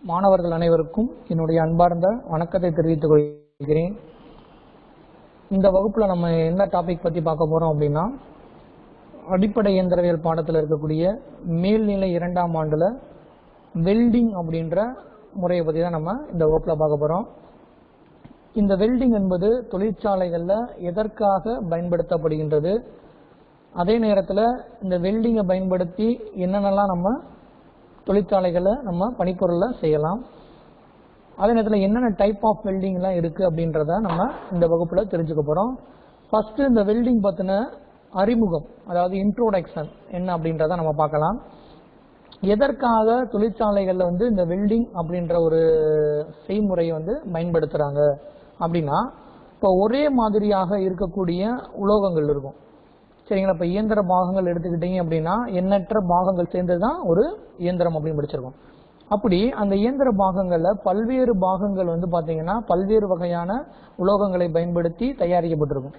மாணவர்கள் அனைவருக்கும் என்னுடைய அன்பார்ந்த வணக்கத்தை தெரிவித்துக் கொள்கிறேன். இந்த வகுப்புல நம்ம என்ன டாபிக் பத்தி பார்க்க போறோம் அப்படின்னா, அடிப்படை இயந்திரவியல் பாடத்தில் இருக்கக்கூடிய மேல்நிலை 2ஆம் ஆண்டுல வெல்டிங் அப்படின்ற முறையை பத்தி தான் நம்ம இந்த வகுப்புல பார்க்க போறோம். இந்த வெல்டிங் என்பது தொழிற்சாலைகள்ல எதற்காக பயன்படுத்தப்படுகின்றது, அதே நேரத்தில் இந்த வெல்டிங்கை பயன்படுத்தி என்னென்னலாம் நம்ம தொழிற்சாலைகளை நம்ம பணிப்பொருளை செய்யலாம், அதே நேரத்தில் என்னென்ன டைப் ஆஃப் வெல்டிங்லாம் இருக்கு அப்படின்றத நம்ம இந்த வகுப்புல தெரிஞ்சுக்க போறோம். ஃபர்ஸ்ட் இந்த வெல்டிங் பத்தின அறிமுகம், அதாவது இன்ட்ரோடக்ஷன் என்ன அப்படின்றத நம்ம பார்க்கலாம். எதற்காக தொழிற்சாலைகள்ல இந்த வெல்டிங் அப்படின்ற ஒரு செய்முறையை பயன்படுத்துறாங்க அப்படின்னா, இப்போ ஒரே மாதிரியாக இருக்கக்கூடிய உலோகங்கள் இருக்கும், சரிங்களா. இப்போ இயந்திர பாகங்கள் எடுத்துக்கிட்டீங்க அப்படின்னா எண்ணற்ற பாகங்கள் சேர்ந்ததுதான் ஒரு இயந்திரம் அப்படின்னு படிச்சிருக்கோம். அப்படி அந்த இயந்திர பாகங்கள்ல பல்வேறு பாகங்கள் பாத்தீங்கன்னா பல்வேறு வகையான உலோகங்களை பயன்படுத்தி தயாரிக்கப்பட்டிருக்கும்.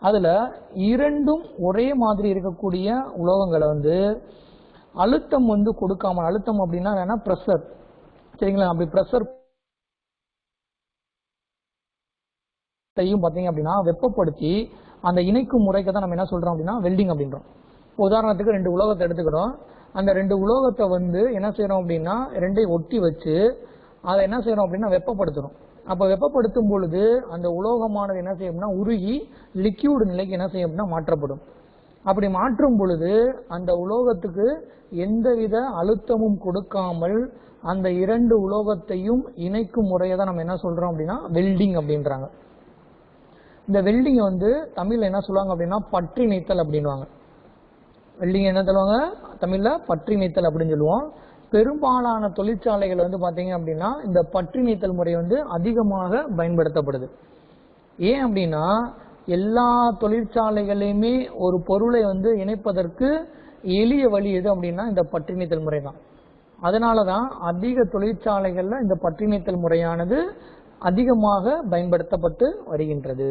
அதுல இரண்டும் ஒரே மாதிரி இருக்கக்கூடிய உலோகங்களை அழுத்தம் கொடுக்காமல், அழுத்தம் அப்படின்னா வேணா பிரஷர், சரிங்களா. அப்படி பிரஷர் பாத்தீங்க அப்படின்னா வெப்பப்படுத்தி அந்த இணைக்கும் முறைக்கு தான் நம்ம என்ன சொல்றோம் அப்படின்னா வெல்டிங் அப்படின்றோம். உதாரணத்துக்கு 2 உலோகத்தை எடுத்துக்கிறோம். அந்த 2 உலோகத்தை என்ன செய்யறோம் அப்படின்னா ரெண்டையும் ஒட்டி வச்சு அதை என்ன செய்யறோம் அப்படின்னா வெப்பப்படுத்துறோம். அப்ப வெப்பப்படுத்தும் பொழுது அந்த உலோகமானது என்ன செய்யும்னா உருகி லிக்யூட் நிலைக்கு என்ன செய்யும் அப்படின்னா மாற்றப்படும். அப்படி மாற்றும் பொழுது அந்த உலோகத்துக்கு எந்தவித அழுத்தமும் கொடுக்காமல் அந்த 2 உலோகத்தையும் இணைக்கும் முறையை தான் நம்ம என்ன சொல்றோம் அப்படின்னா வெல்டிங் அப்படின்றாங்க. இந்த வெல்டிங் தமிழ்ல என்ன சொல்லுவாங்க அப்படின்னா பற்றி நீத்தல் அப்படின்வாங்க. வெல்டிங் என்ன சொல்லுவாங்க தமிழ்ல பற்றி நீத்தல் அப்படின்னு சொல்லுவோம். பெரும்பாலான தொழிற்சாலைகள் பாத்தீங்க அப்படின்னா இந்த பற்றி நீத்தல் முறை அதிகமாக பயன்படுத்தப்படுது. ஏன் அப்படின்னா எல்லா தொழிற்சாலைகளையுமே ஒரு பொருளை இணைப்பதற்கு எளிய வழி எது அப்படின்னா இந்த பற்றி நீத்தல் முறை தான். அதனாலதான் அதிக தொழிற்சாலைகள்ல இந்த பற்றி நீத்தல் முறையானது அதிகமாக பயன்படுத்தப்பட்டு வருகின்றது,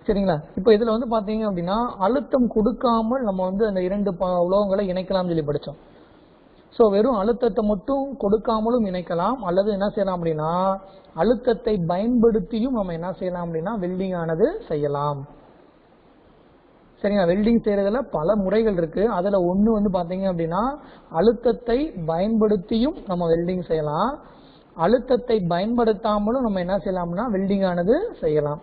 சரிங்களா. இப்ப இதுல பாத்தீங்க அப்படின்னா அழுத்தம் கொடுக்காமல் நம்ம அந்த 2 உலோகங்களை இணைக்கலாம் சொல்லி படிச்சோம். சோ வெறும் அழுத்தத்தை மட்டும் கொடுக்காமலும் இணைக்கலாம், அல்லது என்ன செய்யலாம் அப்படின்னா அழுத்தத்தை பயன்படுத்தியும் நம்ம என்ன செய்யலாம் அப்படின்னா வெல்டிங் ஆனது செய்யலாம், சரிங்களா. வெல்டிங் செய்யறதுல பல முறைகள் இருக்கு. அதுல ஒண்ணு பாத்தீங்க அப்படின்னா அழுத்தத்தை பயன்படுத்தியும் நம்ம வெல்டிங் செய்யலாம், அழுத்தத்தை பயன்படுத்தாமலும் நம்ம என்ன செய்யலாம்னா வெல்டிங் ஆனது செய்யலாம்.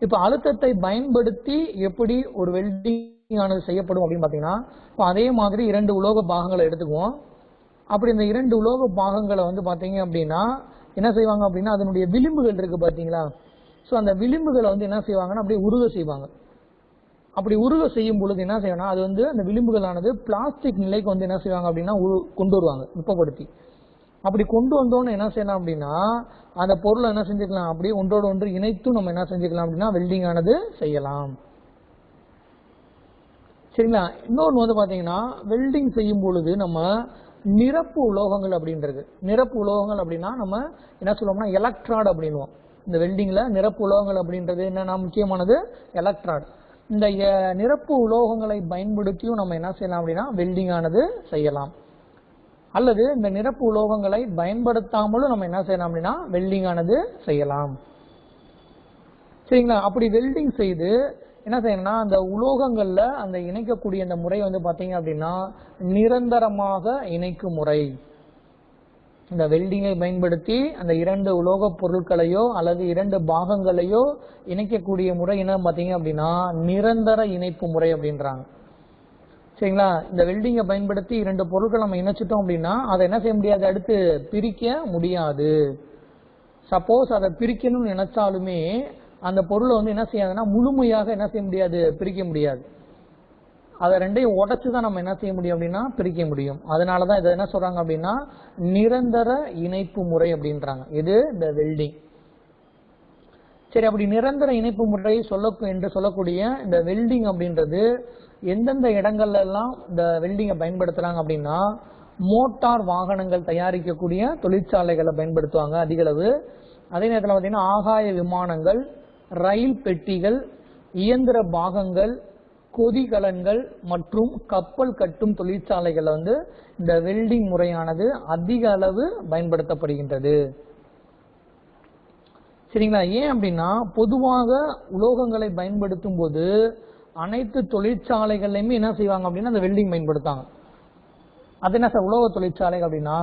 இப்ப அழுத்தத்தை பயன்படுத்தி எப்படி ஒரு வெல்டிங் ஆனது செய்யப்படும் அப்படின்னு பாத்தீங்கன்னா, அதே மாதிரி 2 உலோக பாகங்களை எடுத்துக்குவோம். அப்படி இந்த 2 உலோக பாகங்களை பாத்தீங்க அப்படின்னா என்ன செய்வாங்க அப்படின்னா அதனுடைய விளிம்புகள் இருக்கு பாத்தீங்களா. சோ அந்த விளிம்புகளை என்ன செய்வாங்கன்னா அப்படியே உருக செய்வாங்க. அப்படி உருக செய்யும் பொழுது என்ன செய்வாங்கன்னா அது அந்த விளிம்புகளானது பிளாஸ்டிக் நிலைக்கு என்ன செய்வாங்க அப்படின்னா கொண்டு வருவாங்க வெப்பப்படுத்தி. அப்படி கொண்டு வந்தோன்னு என்ன செய்யலாம் அப்படின்னா அந்த பொருளை என்ன செஞ்சுக்கலாம் அப்படியே ஒன்றோடு ஒன்று இணைத்தும் நம்ம என்ன செஞ்சுக்கலாம் அப்படின்னா வெல்டிங் ஆனது செய்யலாம், சரிங்களா. இன்னொன்று பாத்தீங்கன்னா வெல்டிங் செய்யும் பொழுது நம்ம நிரப்பு உலோகங்கள் அப்படின்றது, நிரப்பு உலோகங்கள் அப்படின்னா நம்ம என்ன சொல்லுவோம்னா எலக்ட்ராட் அப்படின்னுவோம். இந்த வெல்டிங்ல நிரப்பு உலோகங்கள் அப்படின்றது என்னன்னா முக்கியமானது எலக்ட்ராட். இந்த நிரப்பு உலோகங்களை பயன்படுத்தியும் நம்ம என்ன செய்யலாம் அப்படின்னா வெல்டிங் ஆனது செய்யலாம், அல்லது இந்த நிரப்பு உலோகங்களை பயன்படுத்தாமலும் நம்ம என்ன செய்யலாம் அப்படின்னா வெல்டிங் ஆனது செய்யலாம், சரிங்களா. அப்படி வெல்டிங் செய்து என்ன செய்யணும்னா அந்த உலோகங்கள்ல அந்த இணைக்கக்கூடிய அந்த முறை பாத்தீங்க அப்படின்னா நிரந்தரமாக இணைக்கும் முறை. இந்த வெல்டிங்கை பயன்படுத்தி அந்த 2 உலோக பொருட்களையோ அல்லது 2 பாகங்களையோ இணைக்கக்கூடிய முறை என்ன பாத்தீங்க அப்படின்னா நிரந்தர இணைப்பு முறை அப்படின்றாங்க, சரிங்களா. இந்த வெல்டிங்கை பயன்படுத்தி 2 பொருட்கள் நம்ம இணைச்சிட்டோம் அப்படின்னா அதை என்ன செய்ய முடியாது, அடுத்து பிரிக்க முடியாது. சப்போஸ் அதை பிரிக்கணும்னு நினைச்சாலுமே அந்த பொருளை என்ன செய்யாதுன்னா முழுமையாக என்ன செய்ய முடியாது, பிரிக்க முடியாது. அதை 2ஐயும் உடைச்சுதான் நம்ம என்ன செய்ய முடியும் அப்படின்னா பிரிக்க முடியும். அதனாலதான் இதை என்ன சொல்றாங்க அப்படின்னா நிரந்தர இணைப்பு முறை அப்படின்றாங்க, இது இந்த வெல்டிங், சரி. அப்படி நிரந்தர இணைப்பு முறை என்று சொல்லக்கூடிய இந்த வெல்டிங் அப்படின்றது எந்தெந்த இடங்கள்ல எல்லாம் இந்த வெல்டிங்கை பயன்படுத்துறாங்க அப்படின்னா மோட்டார் வாகனங்கள் தயாரிக்கக்கூடிய தொழிற்சாலைகளை பயன்படுத்துவாங்க அதிக அளவு. அதே நேரத்தில் பாத்தீங்கன்னா ஆகாய விமானங்கள், ரயில் பெட்டிகள், இயந்திர பாகங்கள், கொதிகலன்கள் மற்றும் கப்பல் கட்டும் தொழிற்சாலைகள்ல வந்து இந்த வெல்டிங் முறையானது அதிக அளவு பயன்படுத்தப்படுகின்றது. சரிங்களா? ஏன் அப்படின்னா பொதுவாக உலோகங்களை பயன்படுத்தும் போது அனைத்து தொழிற்சாலைகள்லையுமே என்ன செய்வாங்க அப்படின்னா அந்த வெல்டிங் பயன்படுத்தாங்க. அது என்ன சார் உலோக தொழிற்சாலை அப்படின்னா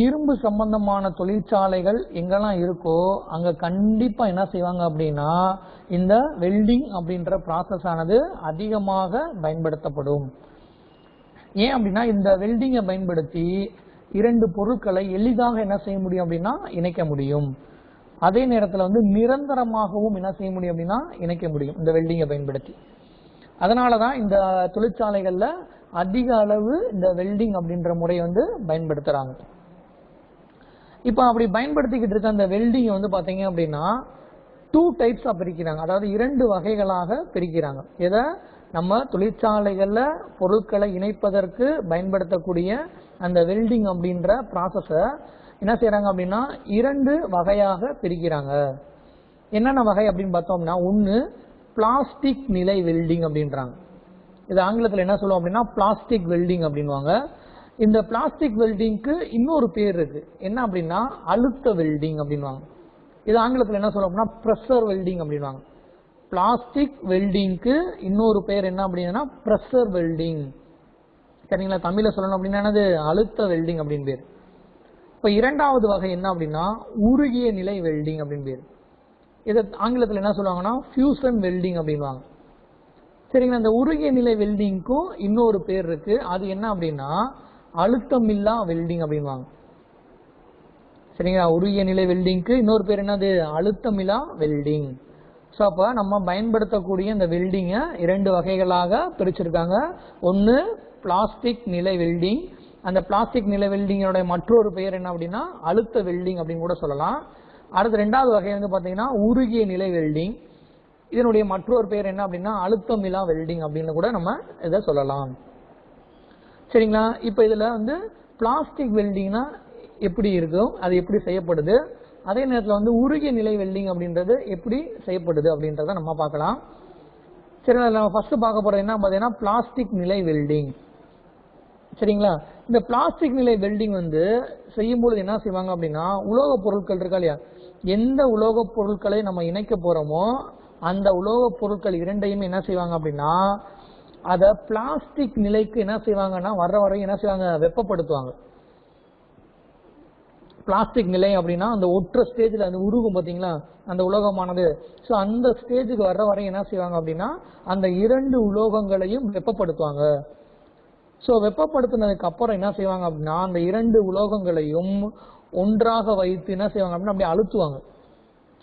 இரும்பு சம்பந்தமான தொழிற்சாலைகள் எங்கெல்லாம் இருக்கோ அங்க கண்டிப்பா என்ன செய்வாங்க அப்படின்னா இந்த வெல்டிங் அப்படின்ற ப்ராசஸ் ஆனது அதிகமாக பயன்படுத்தப்படும். ஏன் அப்படின்னா இந்த வெல்டிங்கை பயன்படுத்தி இரண்டு பொருட்களை எளிதாக என்ன செய்ய முடியும் அப்படின்னா இணைக்க முடியும். அதே நேரத்தில் வந்து நிரந்தரமாகவும் என்ன செய்ய முடியும் அப்படின்னா இணைக்க முடியும் இந்த வெல்டிங்கை பயன்படுத்தி. அதனாலதான் இந்த தொழிற்சாலைகள்ல அதிக அளவு இந்த வெல்டிங் அப்படின்ற முறை வந்து பயன்படுத்துறாங்க. இப்ப அப்படி பயன்படுத்திக்கிட்டு இருக்க அந்த வெல்டிங் வந்து பாத்தீங்க அப்படின்னா 2 டைப்ஸா பிரிக்கிறாங்க. அதாவது 2 வகைகளாக பிரிக்கிறாங்க. எதை நம்ம தொழிற்சாலைகள்ல பொருட்களை இணைப்பதற்கு பயன்படுத்தக்கூடிய அந்த வெல்டிங் அப்படின்ற ப்ராசஸ என்ன செய்யறாங்க அப்படின்னா 2 வகையாக பிரிக்கிறாங்க. என்னென்ன வகை அப்படின்னு பார்த்தோம்னா ஒன்னு பிளாஸ்டிக் நிலை வெல்டிங் அப்படின்றாங்க. இது ஆங்கிலத்தில் என்ன சொல்லுவோம் அப்படின்னா பிளாஸ்டிக் வெல்டிங் அப்படின்வாங்க. இந்த பிளாஸ்டிக் வெல்டிங்க்கு இன்னொரு பேர் இருக்கு. என்ன அப்படின்னா அழுத்த வெல்டிங் அப்படின்வாங்க. இது ஆங்கிலத்தில் என்ன சொல்லுவோம்னா பிரஷர் வெல்டிங் அப்படின்வாங்க. பிளாஸ்டிக் வெல்டிங்க்கு இன்னொரு பேர் என்ன அப்படின்னா பிரஷர் வெல்டிங். சரிங்களா? தமிழ்ல சொல்லணும் அப்படின்னா என்னது அழுத்த வெல்டிங் அப்படின்னு பேர். இப்ப இரண்டாவது வகை என்ன அப்படின்னா உருகிய நிலை வெல்டிங் அப்படின்னு பேர். இதை ஆங்கிலத்தில் என்ன சொல்லுவாங்கன்னா ஃபியூசன் வெல்டிங் அப்படின்வாங்க. சரிங்களா? இந்த உருகிய நிலை வெல்டிங்க்கும் இன்னொரு பேர் இருக்கு. அது என்ன அப்படின்னா அழுத்தமில்லா வெல்டிங் அப்படின்வாங்க. சரிங்களா? உருகிய நிலை வெல்டிங்க்கு இன்னொரு பேர் என்னது அழுத்தமில்லா வெல்டிங். ஸோ அப்ப நம்ம பயன்படுத்தக்கூடிய இந்த வெல்டிங்கை 2 வகைகளாக பிரிச்சிருக்காங்க. ஒன்னு பிளாஸ்டிக் நிலை வெல்டிங். அந்த பிளாஸ்டிக் நிலை வெல்டிங்கோட மற்றொரு பெயர் என்ன அப்படின்னா அழுத்த வெல்டிங் அப்படின்னு கூட சொல்லலாம். அடுத்து 2வது வகை வந்து பாத்தீங்கன்னா உருகிய நிலை வெல்டிங். இதனுடைய மற்றொரு பெயர் என்ன அப்படின்னா அழுத்தமில்லா வெல்டிங் அப்படின்னு கூட நம்ம இதை சொல்லலாம். சரிங்களா? இப்ப இதுல வந்து பிளாஸ்டிக் வெல்டிங்னா எப்படி இருக்கும், அது எப்படி செய்யப்படுது, அதே நேரத்தில் வந்து உருகிய நிலை வெல்டிங் அப்படின்றது எப்படி செய்யப்படுது அப்படின்றத நம்ம பார்க்கலாம். சரிங்களா? நம்ம ஃபர்ஸ்ட் பார்க்க போறது என்ன பார்த்தீங்கன்னா பிளாஸ்டிக் நிலை வெல்டிங். சரிங்களா? இந்த பிளாஸ்டிக் நிலை வெல்டிங் வந்து செய்யும்போது என்ன செய்வாங்க அப்படின்னா உலோக பொருட்கள் இருக்கா இல்லையா, எந்த உலோக பொருட்களை நம்ம இணைக்க போறோமோ அந்த உலோக பொருட்கள் இரண்டையுமே என்ன செய்வாங்க அப்படின்னா அத பிளாஸ்டிக் நிலைக்கு என்ன செய்வாங்கன்னா வர்ற வரையும் என்ன செய்வாங்க வெப்பப்படுத்துவாங்க. பிளாஸ்டிக் நிலை அப்படின்னா அந்த ஒற்ற ஸ்டேஜ்ல அந்த உருகும் பாத்தீங்களா அந்த உலோகமானது. ஸோ அந்த ஸ்டேஜுக்கு வர்ற வரையும் என்ன செய்வாங்க அப்படின்னா அந்த 2 உலோகங்களையும் வெப்பப்படுத்துவாங்க. ஸோ வெப்பப்படுத்தினதுக்கு அப்புறம் என்ன செய்வாங்க அப்படின்னா அந்த 2 உலோகங்களையும் ஒன்றாக வைத்து என்ன செய்வாங்க அப்படின்னா அப்படி அழுத்துவாங்க.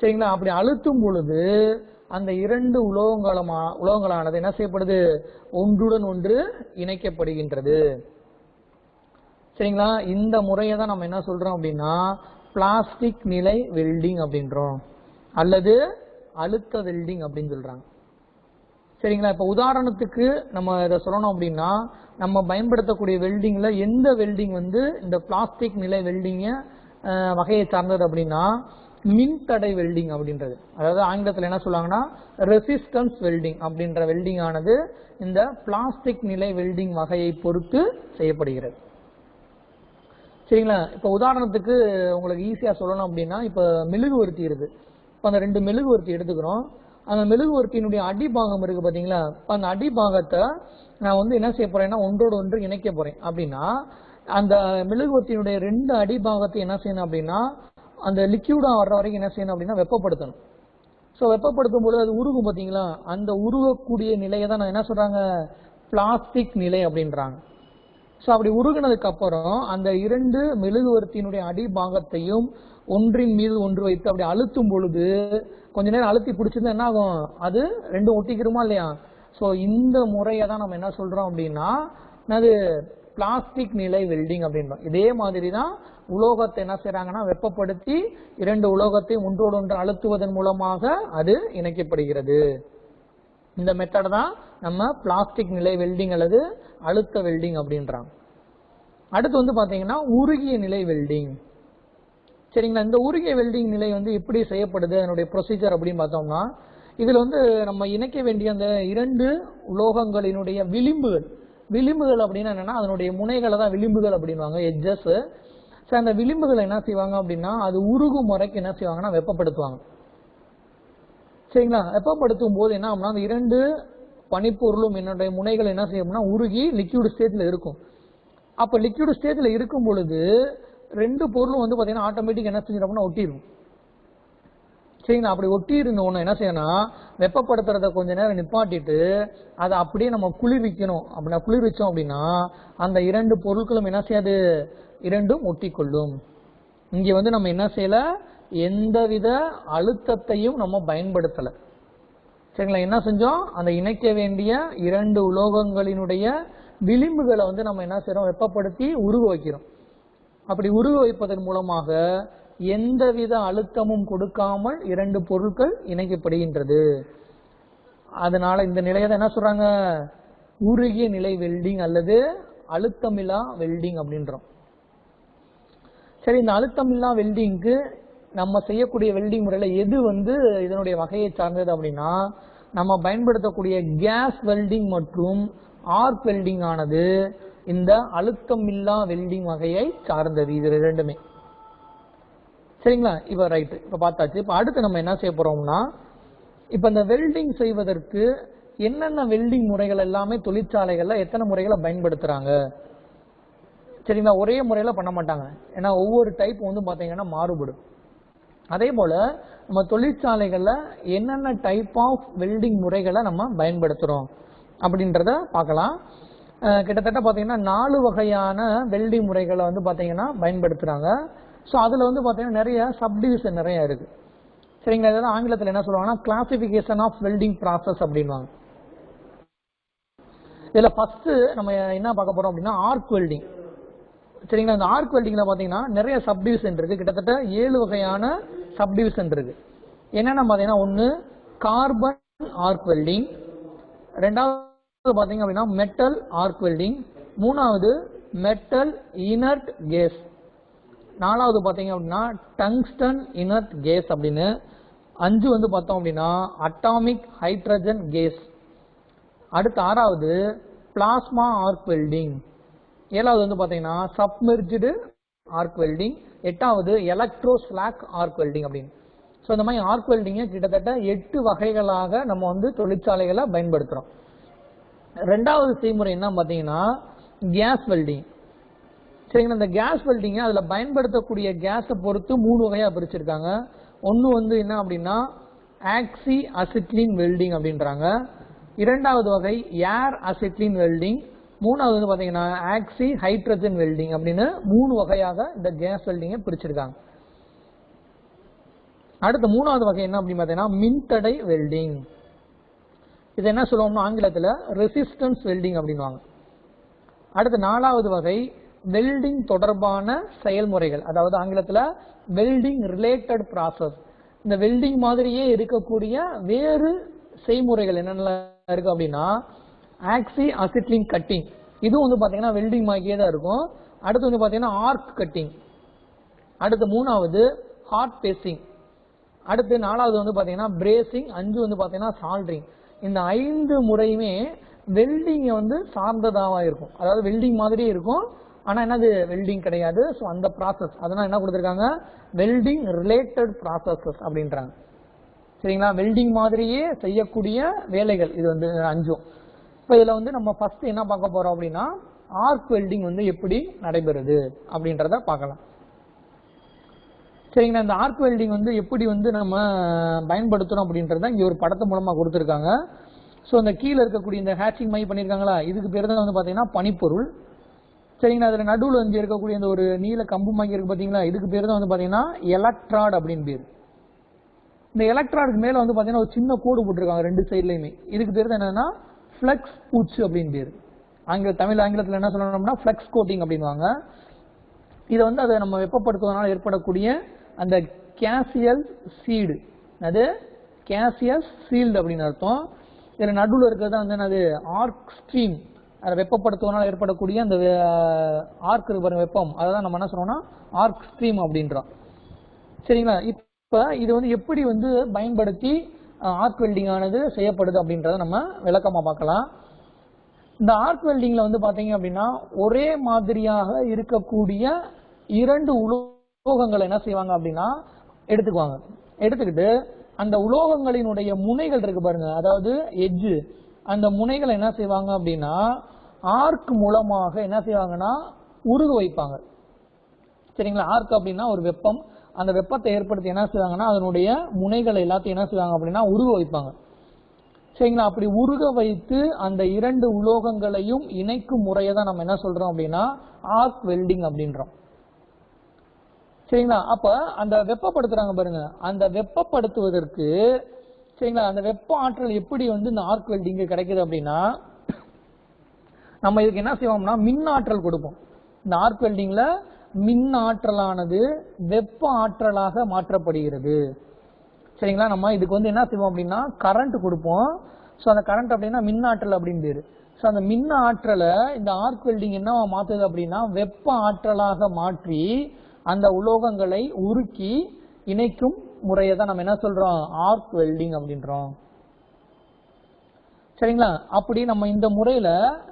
சரிங்களா? அப்படி அழுத்தும் பொழுது அந்த 2 உலோகங்களானது என்ன செய்யப்படுது ஒன்றுடன் ஒன்று இணைக்கப்படுகின்றது. சரிங்களா? இந்த முறையை தான் நம்ம என்ன சொல்றோம் அப்படின்னா பிளாஸ்டிக் நிலை வெல்டிங் அப்படின்றோம் அல்லது அழுத்த வெல்டிங் அப்படின்னு சொல்றாங்க. சரிங்களா? இப்ப உதாரணத்துக்கு நம்ம இதை சொல்லணும் அப்படின்னா நம்ம பயன்படுத்தக்கூடிய வெல்டிங்ல எந்த வெல்டிங் வந்து இந்த பிளாஸ்டிக் நிலை வெல்டிங்க வகையை சார்ந்தது அப்படின்னா மின்தடை வெல்டிங் அப்படின்றது. அதாவது ஆங்கிலத்தில் என்ன சொல்லுவாங்கன்னா ரெசிஸ்டன்ஸ் வெல்டிங் அப்படின்ற வெல்டிங் ஆனது இந்த பிளாஸ்டிக் நிலை வெல்டிங் வகையை பொறுத்து செய்யப்படுகிறது. சரிங்களா? இப்ப உதாரணத்துக்கு உங்களுக்கு ஈஸியா சொல்லணும் அப்படின்னா இப்ப மெழுகுவர்த்தி இருக்கு. இப்ப அந்த 2 மெழுகுவர்த்தி எடுத்துக்கிறோம். அந்த மெழுகுவர்த்தியினுடைய அடிபாகம் இருக்கு பாத்தீங்களா, அந்த அடிபாகத்தை நான் வந்து என்ன செய்ய போறேன்னா ஒன்றோடு ஒன்று இணைக்க போறேன் அப்படின்னா அந்த மெழுகுவர்த்தியினுடைய 2 அடிபாகத்தை என்ன செய்யணும் அப்படின்னா அந்த லிக்யூடா வர்ற வரைக்கும் என்ன செய்யணும் அப்படின்னா வெப்பப்படுத்தணும். ஸோ வெப்பப்படுத்தும் போது அது உருகும் பாத்தீங்களா, அந்த உருகக்கூடிய நிலையை தான் நான் என்ன சொல்றாங்க பிளாஸ்டிக் நிலை அப்படின்றாங்க. ஸோ அப்படி உருகினதுக்கு அப்புறம் அந்த 2 மெழுகுவர்த்தியினுடைய அடிபாகத்தையும் ஒன்றின் மீது ஒன்று வைத்து அப்படி அழுத்தும் பொழுது கொஞ்ச நேரம் அழுத்தி பிடிச்சிருந்தா என்ன ஆகும், அது 2 ஒட்டிக்கிறோமா இல்லையா. ஸோ இந்த முறையை தான் நம்ம என்ன சொல்றோம் அப்படின்னா அது பிளாஸ்டிக் நிலை வெல்டிங் அப்படின்றோம். இதே மாதிரி தான் உலோகத்தை என்ன செய்யறாங்கன்னா வெப்பப்படுத்தி 2 உலோகத்தை ஒன்றோடு ஒன்று அழுத்துவதன் மூலமாக அது இணைக்கப்படுகிறது. இந்த மெத்தட் தான் நம்ம பிளாஸ்டிக் நிலை வெல்டிங் அல்லது அழுத்த வெல்டிங் அப்படின்றாங்க. அடுத்து வந்து பாத்தீங்கன்னா உருகிய நிலை வெல்டிங். சரிங்களா? இந்த உருகிய வெல்டிங் நிலை வந்து எப்படி செய்யப்படுது அதனுடைய ப்ரொசீஜர் அப்படின்னு பார்த்தோம்னா இதுல வந்து நம்ம இணைக்க வேண்டிய அந்த இரண்டு உலோகங்களினுடைய விளிம்புகள் அப்படின்னா என்னன்னா அதனுடைய முனைகளை தான் விளிம்புகள் அப்படின்வாங்க, எட்ஜஸ். ஸோ அந்த விளிம்புகளை என்ன செய்வாங்க அப்படின்னா அது உருகும் முறைக்கு என்ன செய்வாங்கன்னா வெப்பப்படுத்துவாங்க. சரிங்களா? வெப்பப்படுத்தும் போது என்ன ஆகும்னா அந்த இரண்டு பனிப்பொருளும் என்னுடைய முனைகள் என்ன செய்யும்னா உருகி லிக்விட் ஸ்டேஜ்ல இருக்கும். அப்ப லிக்விட் ஸ்டேஜ்ல இருக்கும் பொழுது ரெண்டு பொருளும் வந்து பாத்தீங்கன்னா ஆட்டோமேட்டிக் என்ன செஞ்சிடும் ஒட்டிடும். சரிங்களா? அப்படி ஒட்டி இருந்த ஒண்ணு என்ன செய்யணும், வெப்பப்படுத்துறத கொஞ்ச நேரம் நிப்பாட்டிட்டு அதை அப்படியே நம்ம குளிர்விக்கணும். அப்படின்னா குளிர்விச்சோம் அப்படின்னா அந்த இரண்டு பொருட்களும் என்ன செய்யாது, இரண்டும் ஒட்டி கொள்ளும். இங்க வந்து நம்ம என்ன செய்யல, எந்தவித அழுத்தத்தையும் நம்ம பயன்படுத்தல. சரிங்களா? என்ன செஞ்சோம், அந்த இணைக்க வேண்டிய இரண்டு உலோகங்களினுடைய விளிம்புகளை வந்து நம்ம என்ன செய்யறோம், வெப்பப்படுத்தி உருக வைக்கிறோம். அப்படி உருக வைப்பதன் மூலமாக எந்தவித அழுத்தமும் கொடுக்காமல் இரண்டு பொருட்கள் இணைக்கப்படுகின்றது. அதனால இந்த நிலையை என்ன சொல்றாங்க, உருகிய நிலை வெல்டிங் அல்லது அழுத்தமில்லா வெல்டிங் அப்படின்றோம். சரி, இந்த அழுத்தமில்லா வெல்டிங்க்கு நம்ம செய்யக்கூடிய வெல்டிங் முறையில எது வந்து இதனுடைய வகையை சார்ந்தது அப்படின்னா, நம்ம பயன்படுத்தக்கூடிய கேஸ் வெல்டிங் மற்றும் ஆர்க் வெல்டிங் ஆனது இந்த அழுத்தமில்லா வெல்டிங் வகையை சார்ந்தது. இது ரெண்டுமே சரிங்களா? இப்ப ரைட், இப்ப பார்த்தாச்சு. இப்ப அடுத்து நம்ம என்ன செய்ய போறோம்னா, இப்ப இந்த வெல்டிங் செய்வதற்கு என்னென்ன வெல்டிங் முறைகள் எல்லாமே தொழிற்சாலைகள்ல எத்தனை முறைகளை பயன்படுத்துறாங்க. சரிங்களா? ஒரே முறையில பண்ண மாட்டாங்க, ஏன்னா ஒவ்வொரு டைப் வந்து பாத்தீங்கன்னா மாறுபடும். அதே போல நம்ம தொழிற்சாலைகள்ல என்னென்ன டைப் ஆஃப் வெல்டிங் முறைகளை நம்ம பயன்படுத்துறோம் அப்படின்றத பார்க்கலாம். கிட்டத்தட்ட பாத்தீங்கன்னா 4 வகையான வெல்டிங் முறைகளை வந்து பாத்தீங்கன்னா பயன்படுத்துறாங்க. ஸோ அதுல வந்து பாத்தீங்கன்னா நிறைய சப்டிவிஷன் நிறைய இருக்கு. சரிங்களா? இதெல்லாம் ஆங்கிலத்தில் என்ன சொல்லுவாங்கன்னா கிளாசிபிகேஷன் ஆஃப் வெல்டிங் ப்ராசஸ் அப்படின்வாங்க. இதுல ஃபர்ஸ்ட் நம்ம என்ன பார்க்க போறோம் அப்படின்னா ஆர்க் வெல்டிங். சரிங்களா? இந்த ஆர்க் வெல்டிங்ல பாத்தீங்கன்னா நிறைய சப்டிவிஷன் இருக்கு. கிட்டத்தட்ட 7 வகையான சப்டிவிஷன் இருக்கு. என்னென்ன பாத்தீங்கன்னா, ஒன்னு கார்பன் ஆர்க் வெல்டிங், ரெண்டாவது பாத்தீங்க அப்படின்னா மெட்டல் ஆர்க் வெல்டிங், மூணாவது மெட்டல் இனர்ட் கேஸ், நாலாவது பாத்தீங்க அப்படின்னா டங்ஸ்டன் இனர்ட் கேஸ் அப்படின்னு, 5 வந்து பார்த்தோம் அப்படின்னா அட்டாமிக் ஹைட்ரஜன் கேஸ், அடுத்து 6வது பிளாஸ்மா ஆர்க் வெல்டிங், 7வது வந்து பாத்தீங்கன்னா சப்மெர்ஜ்டு ஆர்க் வெல்டிங், 8வது எலக்ட்ரோ ஸ்லாக் ஆர்க் வெல்டிங் அப்படின்னு. ஸோ இந்த மாதிரி ஆர்க் வெல்டிங்கை கிட்டத்தட்ட 8 வகைகளாக நம்ம வந்து தொழிற்சாலைகளை பயன்படுத்துறோம். ரெண்டாவது செய்முறை என்ன பாத்தீங்கன்னா கேஸ் வெல்டிங். சரிங்களா? இந்த கேஸ் வெல்டிங் அதுல பயன்படுத்தக்கூடிய கேஸை பொறுத்து 3 வகையா பிரிச்சிருக்காங்க. ஒன்னு வந்து என்ன அப்படின்னா ஆக்சி அசிட்லின் வெல்டிங் அப்படின்றாங்க, இரண்டாவது வகை ஏர் அசிட்லின் வெல்டிங், மூணாவது வந்து பாத்தீங்கன்னா ஆக்சி ஹைட்ரஜன் வெல்டிங் அப்படின்னு 3 வகையாக இந்த கேஸ் வெல்டிங்கை பிரிச்சிருக்காங்க. அடுத்த 3வது வகை என்ன அப்படின்னு பாத்தீங்கன்னா மின்தடை வெல்டிங். இது என்ன சொல்லுவோம்னா ஆங்கிலத்துல ரெசிஸ்டன்ஸ் வெல்டிங் அப்படின்வாங்க. அடுத்த 4வது வகை வெல்டிங் தொடர்பான செயல்முறைகள், அதாவது ஆங்கிலத்துல வெல்டிங் ரிலேட்டட் ப்ராசஸ். இந்த வெல்டிங் மாதிரியே இருக்கக்கூடிய வேறு செய்முறைகள் என்னென்ன இருக்கு அப்படின்னா ஆக்சி அசிட்லின் கட்டிங், இதுவும் வந்து பாத்தீங்கன்னா வெல்டிங் மாதிரியே தான் இருக்கும். அடுத்து வந்து பாத்தீங்கன்னா ஆர்க் கட்டிங், அடுத்து 3வது ஹாட் பேசிங், அடுத்து 4வது வந்து பாத்தீங்கன்னா பிரேசிங், 5 வந்து பாத்தீங்கன்னா சால்டரிங். இந்த 5 முறையுமே வெல்டிங் வந்து சார்ந்ததாக இருக்கும். அதாவது வெல்டிங் மாதிரியே இருக்கும், ஆனா என்னது வெல்டிங் கிடையாது. ஸோ அந்த ப்ராசஸ் அதனால என்ன கொடுத்துருக்காங்க, வெல்டிங் ரிலேட்டட் ப்ராசஸஸ் அப்படின்றாங்க. சரிங்களா? வெல்டிங் மாதிரியே செய்யக்கூடிய வேலைகள் இது வந்து 5ம். இப்போ இதுல வந்து நம்ம ஃபர்ஸ்ட் என்ன பார்க்க போறோம் அப்படின்னா ஆர்க் வெல்டிங் வந்து எப்படி நடைபெறுது அப்படின்றத பார்க்கலாம். சரிங்களா? இந்த ஆர்க் வெல்டிங் வந்து எப்படி வந்து நம்ம பயன்படுத்தணும் அப்படின்றத இங்க ஒரு படத்து மூலமா கொடுத்துருக்காங்க. ஸோ அந்த கீழே இருக்கக்கூடிய இந்த ஹேச்சிங் மை பண்ணியிருக்காங்களா, இதுக்கு பேர் தான் வந்து பாத்தீங்கன்னா பனிப்பொருள். சரிங்களா? அதுல நடுவில் இங்க இருக்கக்கூடிய இந்த ஒரு நீல கம்பு மாதிரி இருக்கு பாத்தீங்களா, இதுக்கு பேர் தான் வந்து பாத்தீங்கன்னா எலக்ட்ராட் அப்படின்னு பேர். இந்த எலக்ட்ராடுக்கு மேல வந்து பாத்தீங்கன்னா ஒரு சின்ன கோடு போட்டிருக்காங்க 2 சைட்லயுமே, இதுக்கு பேர் தான் என்னன்னா ஃபிளக்ஸ் பூச்சு அப்படின்னு பேரு. ஆங்கிலத்தில் என்ன சொல்லணும்னா ஃபிளக்ஸ் கோட்டிங் அப்படின்வாங்க. இதை வந்து அதை நம்ம வெப்பப்படுத்துவதனால ஏற்படக்கூடிய அந்த கேசியல் சீடு, அது கேசியஸ் சீல்டு அப்படின்னு அர்த்தம். இதுல நடுவில் இருக்கிறது வந்து என்னது ஆர்க் ஸ்ட்ரீம், அதை வெப்பப்படுத்துவதனால ஏற்படக்கூடிய அந்த ஆர்க் இருக்கிற வெப்பம், அதான் நம்ம என்ன சொல்றோம்னா ஆர்க் ஸ்ட்ரீம் அப்படின்றோம். சரிங்களா? இப்ப இது வந்து எப்படி வந்து பயன்படுத்தி ஆர்க் வெல்டிங் ஆனது செய்யப்படுது அப்படின்றத நம்ம விளக்கமா பார்க்கலாம். இந்த ஆர்க் வெல்டிங்ல வந்து பாத்தீங்க அப்படின்னா ஒரே மாதிரியாக இருக்கக்கூடிய 2 உலோகங்களை என்ன செய்வாங்க அப்படின்னா எடுத்துக்குவாங்க. எடுத்துக்கிட்டு அந்த உலோகங்களினுடைய முனைகள் இருக்கு பாருங்க, அதாவது எட்ஜ், அந்த முனைகளை என்ன செய்வாங்க அப்படின்னா ஆர்க் மூலமாக என்ன செய்வாங்கன்னா உருக வைப்பாங்க. சரிங்களா? ஆர்க் அப்படின்னா ஒரு வெப்பம், அந்த வெப்பத்தை ஏற்படுத்தி என்ன செய்வாங்கன்னா அதனுடைய முனைகளை எல்லாத்தையும் என்ன செய்வாங்க அப்படின்னா உருக வைப்பாங்க. சரிங்களா? அப்படி உருக வைத்து அந்த 2 உலோகங்களையும் இணைக்கும் முறையை தான் நம்ம என்ன சொல்றோம் அப்படின்னா ஆர்க் வெல்டிங் அப்படின்றோம். சரிங்களா? அப்ப அந்த வெப்பப்படுத்துறாங்க பாருங்க, அந்த வெப்பப்படுத்துவதற்கு சரிங்களா அந்த வெப்ப ஆற்றல் எப்படி வந்து இந்த ஆர்க் வெல்டிங் கிடைக்குது அப்படின்னா நம்ம இதுக்கு என்ன செய்வோம்னா மின் ஆற்றல் கொடுப்போம். இந்த ஆர்க் வெல்டிங்ல மின் ஆற்றலானது வெப்ப ஆற்றலாக மாற்றப்படுகிறது. சரிங்களா? நம்ம இதுக்கு வந்து என்ன செய்வோம் அப்படின்னா கரண்ட் கொடுப்போம். ஸோ அந்த கரண்ட் அப்படின்னா மின் ஆற்றல் அப்படின்னு பேரு. ஸோ அந்த மின் ஆற்றலை இந்த ஆர்க் வெல்டிங் என்னவா மாத்துது அப்படின்னா வெப்ப ஆற்றலாக மாற்றி அந்த உலோகங்களை உருக்கி இணைக்கும் முறையை தான் நம்ம என்ன சொல்றோம் ஆர்க் வெல்டிங் அப்படின்றோம். சரிங்களா? அப்படி நம்ம இந்த முறையில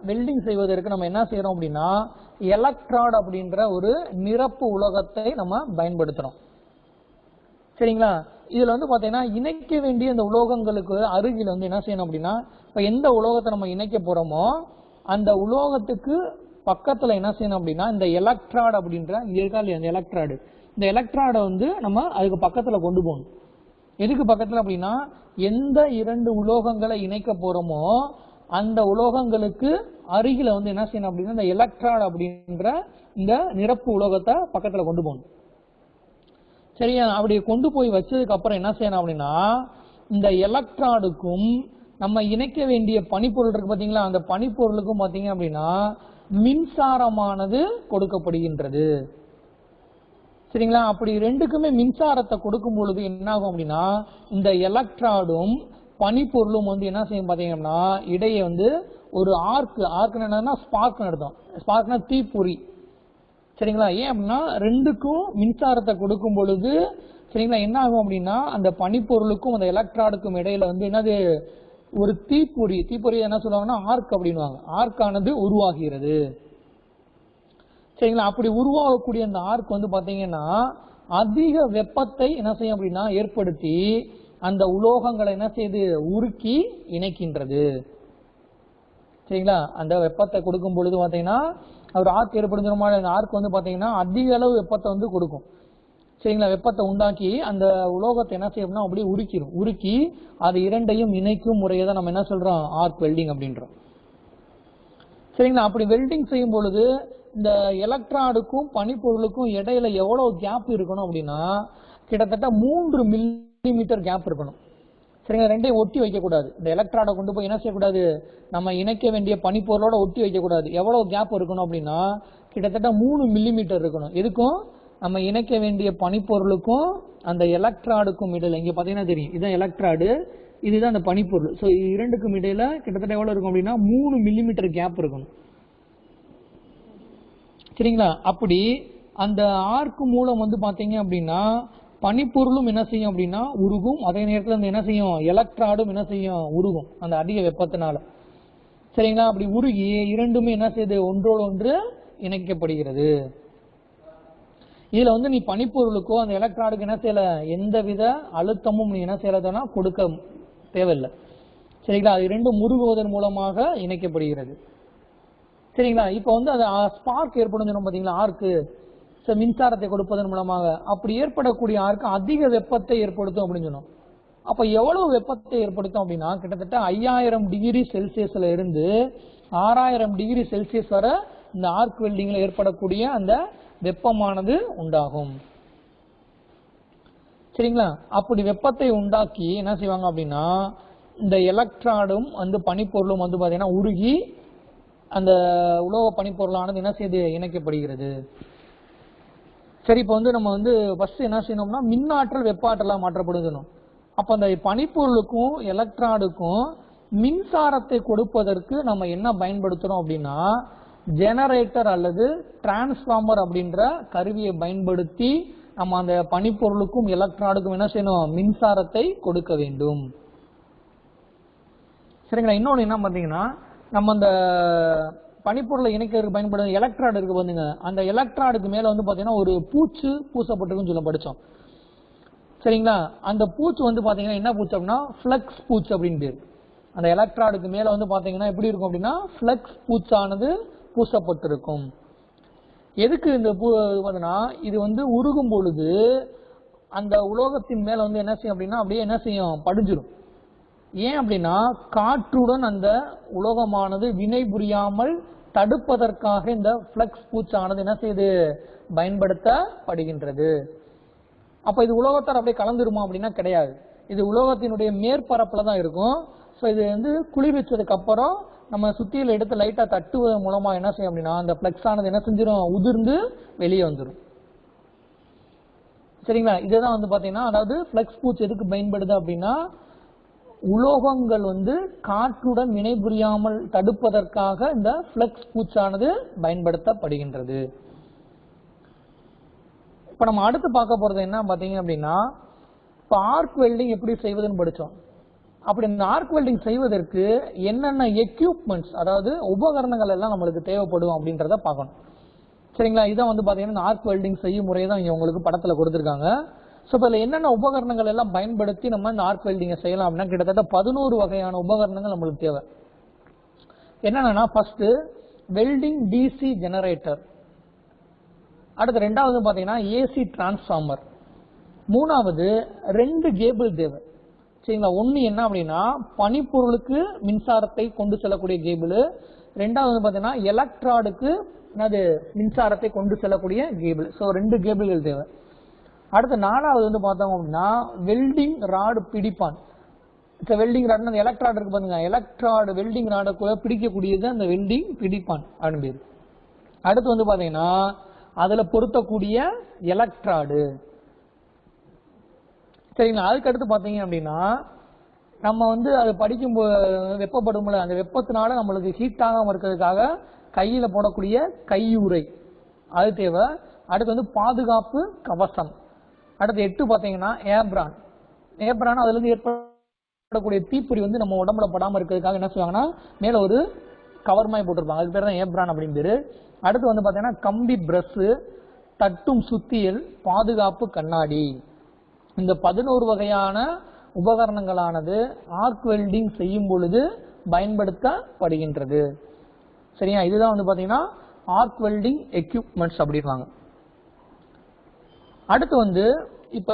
வெல்டிங் செய்வதற்கு நம்ம என்ன செய்யறோம் அப்படின்னா எலக்ட்ராட் அப்படின்ற ஒரு நிரப்பு உலோகத்தை நம்ம பயன்படுத்துறோம். சரிங்களா? இதுல வந்து பாத்தீங்கன்னா இணைக்க வேண்டிய இந்த உலோகங்களுக்கு அருகில் வந்து என்ன செய்யணும் அப்படின்னா இப்ப எந்த உலோகத்தை நம்ம இணைக்க போறோமோ அந்த உலோகத்துக்கு பக்கத்துல என்ன செய்யணும் அப்படின்னா இந்த எலக்ட்ராட் அப்படின்ற இந்த எலக்ட்ராடு, இந்த எலக்ட்ராடை வந்து நம்ம அதுக்கு பக்கத்துல கொண்டு போகணும். எதுக்கு பக்கத்துல அப்படின்னா எந்த 2 உலோகங்களை இணைக்க போறோமோ அந்த உலோகங்களுக்கு அருகில வந்து என்ன செய்யணும் அப்படின்னா இந்த எலக்ட்ராட் அப்படின்ற இந்த நிரப்பு உலோகத்தை பக்கத்துல கொண்டு போகணும். சரியா? அப்படி கொண்டு போய் வச்சதுக்கு அப்புறம் என்ன செய்யணும் அப்படின்னா இந்த எலக்ட்ராடுக்கும் நம்ம இணைக்க வேண்டிய பனிப்பொருள் இருக்கு பாத்தீங்களா, அந்த பனிப்பொருளுக்கும் பாத்தீங்க அப்படின்னா மின்சாரமானது கொடுக்கப்படுகின்றது. சரிங்களா? அப்படி ரெண்டுக்குமே மின்சாரத்தை கொடுக்கும் பொழுது என்ன ஆகும் அப்படின்னா இந்த எலக்ட்ராடும் பனிப்பொருளும் வந்து என்ன செய்யும் பாத்தீங்கன்னா இடையே வந்து ஒரு ஆர்க் என்னன்னா ஸ்பார்க் நடத்தும். ஸ்பார்க்னா தீப்பொறி. சரிங்களா? ஏன் அப்படின்னா ரெண்டுக்கும் மின்சாரத்தை கொடுக்கும் பொழுது சரிங்களா என்ன ஆகும் அப்படின்னா அந்த பனிப்பொருளுக்கும் அந்த எலக்ட்ராடுக்கும் இடையில வந்து என்னது ஒரு தீப்பொறி என்ன சொல்லுவாங்கன்னா ஆர்க் அப்படின்வாங்க. ஆர்க்கானது உருவாகிறது. சரிங்களா? அப்படி உருவாகக்கூடிய அந்த ஆர்க் வந்து பாத்தீங்கன்னா அதிக வெப்பத்தை என்ன செய்யும் அப்படின்னா ஏற்படுத்தி அந்த உலோகங்களை என்ன செய்து உருக்கி இணைக்கின்றது. சரிங்களா? அந்த வெப்பத்தை கொடுக்கும் பொழுது பாத்தீங்கன்னா ஒரு ஆர்க் ஏற்படுத்துற மாதிரி அந்த ஆர்க் வந்து பாத்தீங்கன்னா அதிக அளவு வெப்பத்தை வந்து கொடுக்கும். சரிங்களா? வெப்பத்தை உண்டாக்கி அந்த உலோகத்தை என்ன செய்யணும்னா அப்படியே உருக்கிடும். உருக்கி அது இரண்டையும் இணைக்கும் முறையை தான் நம்ம என்ன சொல்றோம் ஆர்க் வெல்டிங் அப்படின்றோம். சரிங்களா? அப்படி வெல்டிங் செய்யும் பொழுது இந்த எலக்ட்ராடுக்கும் பனிப்பொருளுக்கும் இடையில எவ்வளவு கேப் இருக்கணும் அப்படின்னா கிட்டத்தட்ட 3 மில்லிமீட்டர் கேப் இருக்கணும். சரிங்களா? ரெண்டையும் ஒட்டி வைக்க கூடாது. இந்த எலக்ட்ராடை கொண்டு போய் என்ன செய்யக்கூடாது நம்ம இணைக்க வேண்டிய பனிப்பொருளோட ஒட்டி வைக்க கூடாது. எவ்வளவு கேப் இருக்கணும் அப்படின்னா கிட்டத்தட்ட 3 மில்லிமீட்டர் இருக்கணும். எதுக்கும் நம்ம இணைக்க வேண்டிய பனிப்பொருளுக்கும் அந்த எலக்ட்ராடுக்கும் இடையில இங்க பாத்தீங்கன்னா தெரியும், இதுதான் எலக்ட்ராடு, இதுதான் அந்த பனிப்பொருள். ஸோ இரண்டுக்கும் இடையில கிட்டத்தட்ட எவ்வளவு இருக்கும் அப்படின்னா 3 மில்லிமீட்டர் கேப் இருக்கணும். சரிங்களா? அப்படி அந்த ஆர்க் மூலம் வந்து பாத்தீங்க அப்படின்னா பனிப்பொருளும் என்ன செய்யும் அப்படின்னா உருகும். அதே நேரத்தில் வந்து என்ன செய்யும் எலக்ட்ராடும் என்ன செய்யும் உருகும் அந்த அதிக வெப்பத்தினால. சரிங்களா? அப்படி உருகி இரண்டுமே என்ன செய்யுது ஒன்றோடு ஒன்று இணைக்கப்படுகிறது. இதுல வந்து நீ பனிப்பொருளுக்கோ அந்த எலக்ட்ராடுக்கு என்ன செய்யல எந்தவித அழுத்தமும் நீ என்ன செய்யறதுன்னா கொடுக்க தேவையில்லை. சரிங்களா? அது இரண்டும் முருகுவதன் மூலமாக இணைக்கப்படுகிறது. சரிங்களா? இப்ப வந்து அது ஸ்பார்க் ஏற்படும் சொன்னோம் பாத்தீங்களா ஆர்க்கு, மின்சாரத்தை கொடுப்பதன் மூலமாக. அப்படி ஏற்படக்கூடிய ஆர்க்கு அதிக வெப்பத்தை ஏற்படுத்தும் அப்படின்னு சொன்னோம். அப்ப எவ்வளவு வெப்பத்தை ஏற்படுத்தும் அப்படின்னா கிட்டத்தட்ட 5000 டிகிரி செல்சியஸ்ல இருந்து 6000 டிகிரி செல்சியஸ் வரை இந்த ஆர்க் வெல்டிங்ல ஏற்படக்கூடிய அந்த வெப்பமானது உண்டாகும். சரிங்களா? அப்படி வெப்பத்தை உண்டாக்கி என்ன செய்வாங்க அப்படின்னா இந்த எலக்ட்ராடும் வந்து பனிப்பொருளும் வந்து பாத்தீங்கன்னா உருகி அந்த உலோக பனிப்பொருளானது என்ன செய்து இணைக்கப்படுகிறது. சரி, இப்போ வந்து நம்ம வந்து ஃபர்ஸ்ட் என்ன செய்யணும்னா மின்னாற்றல் வெப்ப ஆற்றலா மாற்றப்படுது. அப்ப அந்த பனிப்பொருளுக்கும் எலக்ட்ராடுக்கும் மின்சாரத்தை கொடுப்பதற்கு நம்ம என்ன பயன்படுத்துறோம் அப்படின்னா ஜெனரேட்டர் அல்லது டிரான்ஸ்பார்மர் அப்படின்ற கருவியை பயன்படுத்தி நம்ம அந்த பனிப்பொருளுக்கும் எலக்ட்ராடுக்கும் என்ன செய்யணும் மின்சாரத்தை கொடுக்க வேண்டும். சரிங்களா. இன்னொன்று என்ன பார்த்தீங்கன்னா, நம்ம அந்த பனிப்பொருளை இணைக்கிறதுக்கு பயன்படுற எலக்ட்ராய்டு இருக்கு பாருங்க, அந்த எலக்ட்ராய்டுக்கு மேல வந்து பார்த்தீங்கன்னா ஒரு பூச்சு பூசப்பட்டிருக்குன்னு சொல்ல படித்தோம். சரிங்களா. அந்த பூச்சு வந்து பார்த்தீங்கன்னா என்ன பூச்சு அப்படின்னா ஃப்ளக்ஸ் பூச்சு அப்படின்னு பேர். அந்த எலக்ட்ராய்டுக்கு மேல வந்து பார்த்தீங்கன்னா எப்படி இருக்கும் அப்படின்னா ஃப்ளக்ஸ் பூச்சானது பூசப்பட்டிருக்கும். எதுக்கு இந்த பூ பார்த்தீங்கன்னா இது வந்து உருகும் பொழுது அந்த உலோகத்தின் மேல வந்து என்ன செய்யும் அப்படின்னா அப்படியே என்ன செய்யும், படிஞ்சிடும். ஏன் அப்படின்னா காற்றுடன் அந்த உலோகமானது வினை புரியாமல் தடுப்பதற்காக இந்த ஃப்ளக்ஸ் பூச்சானது என்ன செய்யுது, பயன்படுத்தப்படுகின்றது. அப்ப இது உலோகத்தால் அப்படியே கலந்துருமா அப்படின்னா கிடையாது. இது உலோகத்தினுடைய மேற்பரப்புல தான் இருக்கும். ஸோ இது வந்து குளிர்விச்சதுக்கு அப்புறம் நம்ம சுத்தியில எடுத்து லைட்டா தட்டுவதன் மூலமா என்ன செய்யும் அப்படின்னா அந்த ஃப்ளக்ஸ் ஆனது என்ன செஞ்சிடும், உதிர்ந்து வெளியே வந்துடும். சரிங்களா. இதுதான் வந்து பாத்தீங்கன்னா அதாவது ஃப்ளக்ஸ் பூச்சு எதுக்கு பயன்படுது அப்படின்னா உலோகங்கள் வந்து காற்றுடன் வினைபுரியாமல் தடுப்பதற்காக இந்த ஃப்ளக்ஸ் பூச்சானது பயன்படுத்தப்படுகின்றது. இப்ப நம்ம அடுத்து பார்க்க போறது என்ன பாத்தீங்க அப்படின்னா இப்ப ஆர்க் வெல்டிங் எப்படி செய்வதுன்னு படிச்சோம். அப்படி இந்த ஆர்க் வெல்டிங் செய்வதற்கு என்னென்ன எக்யூப்மெண்ட்ஸ் அதாவது உபகரணங்கள் எல்லாம் நம்மளுக்கு தேவைப்படும் அப்படின்றத பார்க்கணும். சரிங்களா. இதான் வந்து பாத்தீங்கன்னா ஆர்க் வெல்டிங் செய்யும் முறையை தான் இங்க உங்களுக்கு படத்துல கொடுத்துருக்காங்க. ஸோ இப்போ இதில் என்னென்ன உபகரணங்கள் எல்லாம் பயன்படுத்தி நம்ம இந்த ஆர்க் வெல்டிங்கை செய்யலாம் அப்படின்னா கிட்டத்தட்ட 11 வகையான உபகரணங்கள் நம்மளுக்கு தேவை. என்னென்னா ஃபர்ஸ்ட் வெல்டிங் டிசி ஜெனரேட்டர், அடுத்து ரெண்டாவது பார்த்தீங்கன்னா ஏசி டிரான்ஸ்ஃபார்மர், மூணாவது 2 கேபிள் தேவை. சரிங்களா. ஒன்று என்ன அப்படின்னா பனிப்பொருளுக்கு மின்சாரத்தை கொண்டு செல்லக்கூடிய கேபிள், ரெண்டாவது வந்து பார்த்தீங்கன்னா எலக்ட்ராடுக்கு என்னது மின்சாரத்தை கொண்டு செல்லக்கூடிய கேபிள். ஸோ 2 கேபிள்கள் தேவை. அடுத்து நாலாவது வந்து பார்த்தோம் அப்படின்னா வெல்டிங் ராடு பிடிப்பான். வெல்டிங் ராடு அந்த எலக்ட்ராடு இருக்கு பாருங்க, எலக்ட்ராடு வெல்டிங் ராடை கூட பிடிக்கக்கூடியது அந்த வெல்டிங் பிடிப்பான் அப்படின்னு பேர். அடுத்து வந்து பாத்தீங்கன்னா அதுல பொருத்தக்கூடிய எலக்ட்ராடு. சரிங்களா. அதுக்கு அடுத்து பாத்தீங்க அப்படின்னா நம்ம வந்து அது படிக்கும் வெப்பப்படும்ல, அந்த வெப்பத்தினால நம்மளுக்கு ஹீட் ஆகாம இருக்கிறதுக்காக கையில போடக்கூடிய கையுறை அது தேவை. அடுத்து வந்து பாதுகாப்பு கவசம். அடுத்து 8 பாத்தீங்கன்னா ஏப்ரான். ஏப்ரான் அதுல இருந்து ஏற்படக்கூடிய தீப்பொறி வந்து நம்ம உடம்புல படாம இருக்கிறதுக்காக என்ன செய்வாங்கன்னா மேல ஒரு கவர் மாதிரி போட்டிருப்பாங்க, அதுக்கு பேர் தான் ஏப்ரான் அப்படின்னு பேரு. அடுத்து வந்து பாத்தீங்கன்னா கம்பி பிரஷ், தட்டும் சுத்தியல், பாதுகாப்பு கண்ணாடி. இந்த 11 வகையான உபகரணங்களானது ஆர்க் வெல்டிங் செய்யும் பொழுது பயன்படுத்தப்படுகின்றது. சரியா. இதுதான் வந்து பாத்தீங்கன்னா ஆர்க் வெல்டிங் எக்யூப்மெண்ட்ஸ் அப்படின்வாங்க. அடுத்து வந்து இப்ப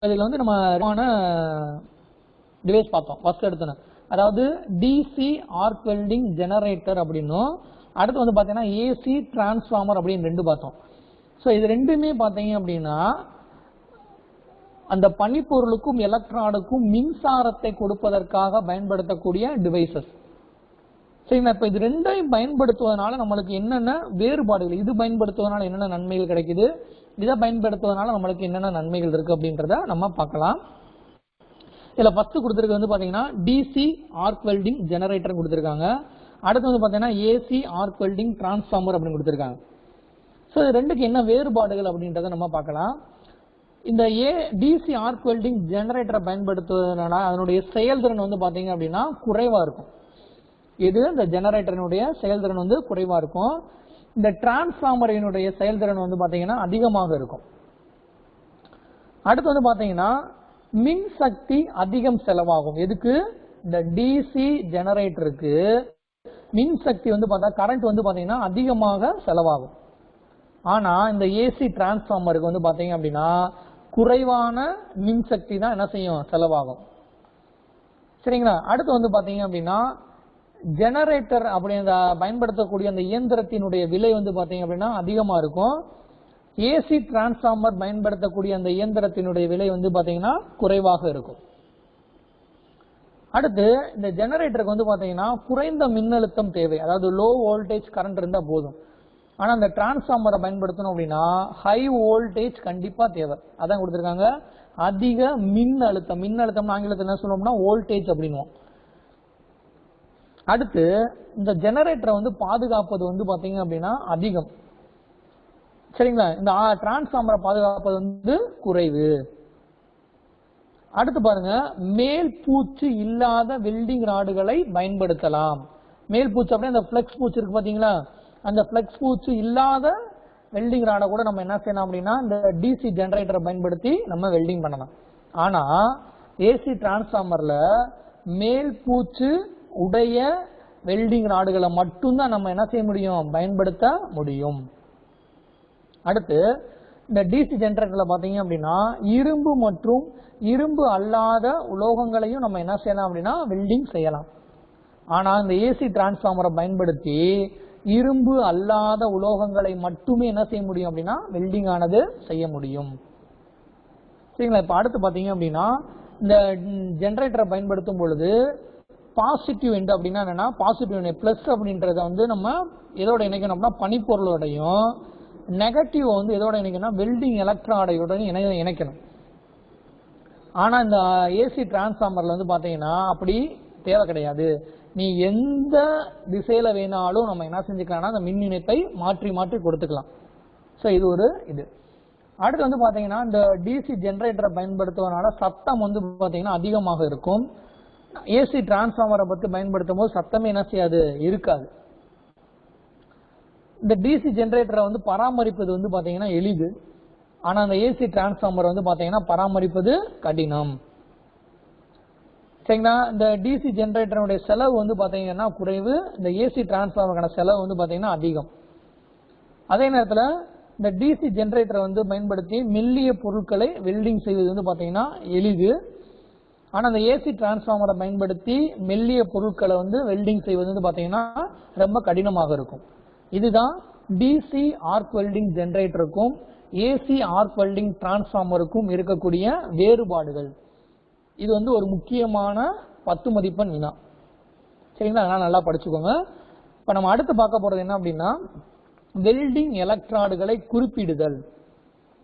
இதுல வந்து நம்ம டிவைஸ் பார்த்தோம் ஃபர்ஸ்ட் எடுத்தோம், அதாவது டிசி ஆர்க் வெல்டிங் ஜெனரேட்டர் அப்படின்னும், அடுத்து வந்து பாத்தீங்கன்னா ஏசி டிரான்ஸ்ஃபார்மர் அப்படின்னு 2 பார்த்தோம். ஸோ இது ரெண்டுமே பாத்தீங்க அப்படின்னா அந்த பனிப்பொருளுக்கும் எலக்ட்ரானுக்கும் மின்சாரத்தை கொடுப்பதற்காக பயன்படுத்தக்கூடிய டிவைசஸ். சரிங்களா. இப்ப இது ரெண்டையும் பயன்படுத்துவதனால நம்மளுக்கு என்னென்ன வேறுபாடுகள், இது பயன்படுத்துவதனால என்னென்ன நன்மைகள் கிடைக்குது, இதை பயன்படுத்துவதனால நம்மளுக்கு என்னென்ன நன்மைகள் இருக்கு அப்படின்றத நம்ம பார்க்கலாம். இதுல ஃபர்ஸ்ட் கொடுத்திருக்கு வந்து பாத்தீங்கன்னா டிசி ஆர்க் வெல்டிங் ஜெனரேட்டர் கொடுத்திருக்காங்க. அடுத்து வந்து பாத்தீங்கன்னா ஏசி ஆர்க் வெல்டிங் டிரான்ஸ்ஃபார்மர் அப்படின்னு கொடுத்திருக்காங்க. ஸோ இது ரெண்டுக்கு என்ன வேறுபாடுகள் அப்படின்றத நம்ம பார்க்கலாம். இந்த டிசி ஆர்க் வெல்டிங் ஜெனரேட்டரை பயன்படுத்துவதனால அதனுடைய செயல்திறன் வந்து பாத்தீங்க அப்படின்னா குறைவா இருக்கும். இது இந்த ஜெனரேட்டரினுடைய செயல்திறன் வந்து குறைவா இருக்கும். இந்த டிரான்ஸ்ஃபார்மரினுடைய செயல்திறன் வந்து பாத்தீங்கன்னா அதிகமாக இருக்கும். அடுத்து வந்து பாத்தீங்கன்னா மின் சக்தி அதிகம் செலவாகும். எதுக்கு, இந்த டிசி ஜெனரேட்டருக்கு மின் சக்தி வந்து பார்த்தா கரண்ட் வந்து பாத்தீங்கன்னா அதிகமாக செலவாகும். ஆனா இந்த ஏசி டிரான்ஸ்ஃபார்மருக்கு வந்து பாத்தீங்க அப்படின்னா குறைவான மின் சக்தி தான் என்ன செய்யும், செலவாகும். சரிங்களா. அடுத்து வந்து பாத்தீங்க அப்படின்னா ஜெனரேட்டர் அப்படி பயன்படுத்தக்கூடிய அந்த இயந்திரத்தினுடைய விலை வந்து பாத்தீங்க அப்படின்னா அதிகமா இருக்கும். ஏசி டிரான்ஸ்ஃபார்மர் பயன்படுத்தக்கூடிய அந்த இயந்திரத்தினுடைய விலை வந்து பாத்தீங்கன்னா குறைவாக இருக்கும். அடுத்து இந்த ஜெனரேட்டருக்கு வந்து பாத்தீங்கன்னா குறைந்த மின்னழுத்தம் தேவை, அதாவது லோ வோல்டேஜ் கரண்ட் இருந்தா போதும். ஆனா இந்த டிரான்ஸ்ஃபார்மரை பயன்படுத்தணும் அப்படின்னா ஹை வோல்டேஜ் கண்டிப்பா தேவை. அதான் கொடுத்திருக்காங்க அதிக மின் அழுத்தம். மின் அழுத்தம் ஆங்கிலத்தில் என்ன சொல்லுவோம்னா வோல்டேஜ் அப்படின்னுவோம். அடுத்து இந்த ஜெனரேட்டரை வந்து பாதுகாப்பது வந்து பாத்தீங்க அப்படின்னா அதிகம். சரிங்களா. இந்த டிரான்ஸ்ஃபார்மரை பாதுகாப்பது வந்து குறைவு. அடுத்து பாருங்க, மேல் பூச்சு இல்லாத வெல்டிங் ராடுகளை பயன்படுத்தலாம். மேல் பூச்சு அப்படியே அந்த ஃபிளெக்ஸ் பூச்சு இருக்கு பாத்தீங்களா, அந்த ஃபிளெக்ஸ் பூச்சு இல்லாத வெல்டிங் ராடை கூட நம்ம என்ன செய்யலாம் அப்படின்னா இந்த டிசி ஜெனரேட்டரை பயன்படுத்தி நம்ம வெல்டிங் பண்ணலாம். ஆனா ஏசி டிரான்ஸ்ஃபார்மர்ல மேல் பூச்சு உடைய வெல்டிங் ராடுகளை மட்டும்தான் நம்ம என்ன செய்ய முடியும், பயன்படுத்த முடியும். அடுத்து இந்த டிசி ஜெனரேட்டர்ல பாத்தீங்க அப்படின்னா இரும்பு மற்றும் இரும்பு அல்லாத உலோகங்களையும் நம்ம என்ன செய்யலாம் அப்படின்னா வெல்டிங் செய்யலாம். ஆனா இந்த ஏசி டிரான்ஸ்ஃபார்மரை பயன்படுத்தி இரும்பு அல்லாத உலோகங்களை மட்டுமே என்ன செய்ய முடியும் அப்படின்னா வெல்டிங் ஆனது செய்ய முடியும். சரிங்களா? இப்ப அடுத்து பாத்தீங்க அப்படின்னா இந்த ஜெனரேட்டரை பயன்படுத்தும் பொழுது பாசிட்டிவ் எண்ட் அப்படின்னா என்னன்னா, பாசிட்டிவ் எண்ட் பிளஸ் அப்படின்றத வந்து நம்ம எதோட இணைக்கணும் அப்படின்னா பனிப்பொருளோடையும், நெகட்டிவ் வந்து எதோட இணைக்கணும், வெல்டிங் எலக்ட்ராடையோட இணைக்கணும். ஆனா இந்த ஏசி டிரான்ஸ்ஃபார்மர்ல வந்து பாத்தீங்கன்னா அப்படி தேவை கிடையாது. நீ எந்த திசையில வேணாலும் நம்ம என்ன செஞ்சுக்கலாம்னா அந்த மின் இணைப்பை மாற்றி மாற்றி கொடுத்துக்கலாம். ஸோ இது ஒரு இது. அடுத்து வந்து பாத்தீங்கன்னா இந்த டிசி ஜெனரேட்டரை பயன்படுத்துவதனால சத்தம் வந்து பாத்தீங்கன்னா அதிகமாக இருக்கும். ஏசி டிரான்ஸ்ஃபார்மரை பத்தி பயன்படுத்தும் போது சத்தமே என்ன செய்யாது, இருக்காது. இந்த டிசி ஜெனரேட்டரை வந்து பராமரிப்பது வந்து பாத்தீங்கன்னா எளிது. ஆனா அந்த ஏசி டிரான்ஸ்ஃபார்மர் வந்து பாத்தீங்கன்னா பராமரிப்பது கடினம். சரிங்களா? இந்த டிசி ஜெனரேட்டருடைய செலவு வந்து பாத்தீங்கன்னா குறைவு, இந்த ஏசி டிரான்ஸ்ஃபார்மருக்கான செலவு வந்து பாத்தீங்கன்னா அதிகம். அதே நேரத்தில் இந்த டிசி ஜெனரேட்டரை வந்து பயன்படுத்தி மெல்லிய பொருட்களை வெல்டிங் செய்வது வந்து பாத்தீங்கன்னா எளிது. ஆனா அந்த ஏசி டிரான்ஸ்ஃபார்மரை பயன்படுத்தி மெல்லிய பொருட்களை வந்து வெல்டிங் செய்வது வந்து பாத்தீங்கன்னா ரொம்ப கடினமாக இருக்கும். இதுதான் டிசி ஆர்க் வெல்டிங் ஜெனரேட்டருக்கும் ஏசி ஆர்க் வெல்டிங் டிரான்ஸ்ஃபார்மருக்கும் இருக்கக்கூடிய வேறுபாடுகள். இது வந்து ஒரு முக்கியமான 10 மதிப்பெண் வினா. சரிங்களா? அதனால நல்லா படிச்சுக்கோங்க. இப்ப நம்ம அடுத்து பார்க்க போறது என்ன அப்படின்னா வெல்டிங் எலக்ட்ராடுகளை குறிப்பிடுதல்,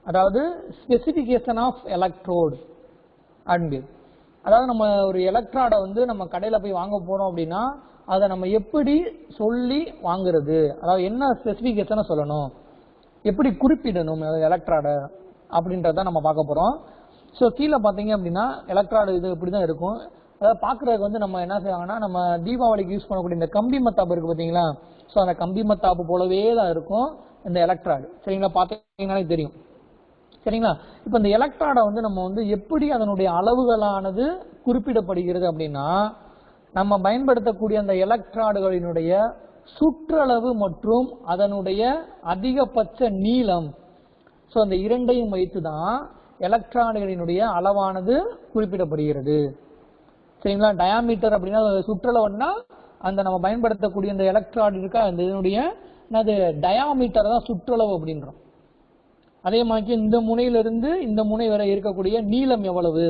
அதாவது ஸ்பெசிபிகேஷன் ஆஃப் எலக்ட்ரோடு. அதாவது நம்ம ஒரு எலக்ட்ராடை வந்து நம்ம கடையில போய் வாங்க போறோம் அப்படின்னா அதை நம்ம எப்படி சொல்லி வாங்குறது, அதாவது என்ன ஸ்பெசிபிகேஷனை சொல்லணும், எப்படி குறிப்பிடணும் எலக்ட்ராடை அப்படின்றத நம்ம பார்க்க போறோம். ஸோ கீழே பார்த்தீங்க அப்படின்னா எலக்ட்ராடு இது இப்படிதான் இருக்கும். அதாவது பார்க்கறதுக்கு வந்து நம்ம என்ன செய்வாங்கன்னா நம்ம தீபாவளிக்கு யூஸ் பண்ணக்கூடிய இந்த கம்பி மத்தாப்பு இருக்கு பார்த்தீங்களா, ஸோ அந்த கம்பி மத்தாப்பு போலவே தான் இருக்கும் இந்த எலக்ட்ராடு. சரிங்களா? பார்த்தீங்கன்னாலே தெரியும். சரிங்களா? இப்போ இந்த எலக்ட்ராடை வந்து நம்ம வந்து எப்படி அதனுடைய அளவுகளானது குறிப்பிடப்படுகிறது அப்படின்னா நம்ம பயன்படுத்தக்கூடிய அந்த எலக்ட்ராடுகளினுடைய சுற்றளவு மற்றும் அதனுடைய அதிகபட்ச நீளம், ஸோ அந்த இரண்டையும் வைத்து தான் எலக்ட்ராடுகளினுடைய அளவானது குறிப்பிடப்படுகிறது. சரிங்களா? டயாமீட்டர் அப்படின்னா சுற்றளவுன்னா அந்த நம்ம பயன்படுத்தக்கூடிய இந்த எலக்ட்ராடு இருக்கா அந்த இதனுடைய டயாமீட்டர் தான் சுற்றளவு அப்படின்றோம். அதே மாதிரி இந்த முனையிலிருந்து இந்த முனை வரை இருக்கக்கூடிய நீளம் எவ்வளவு,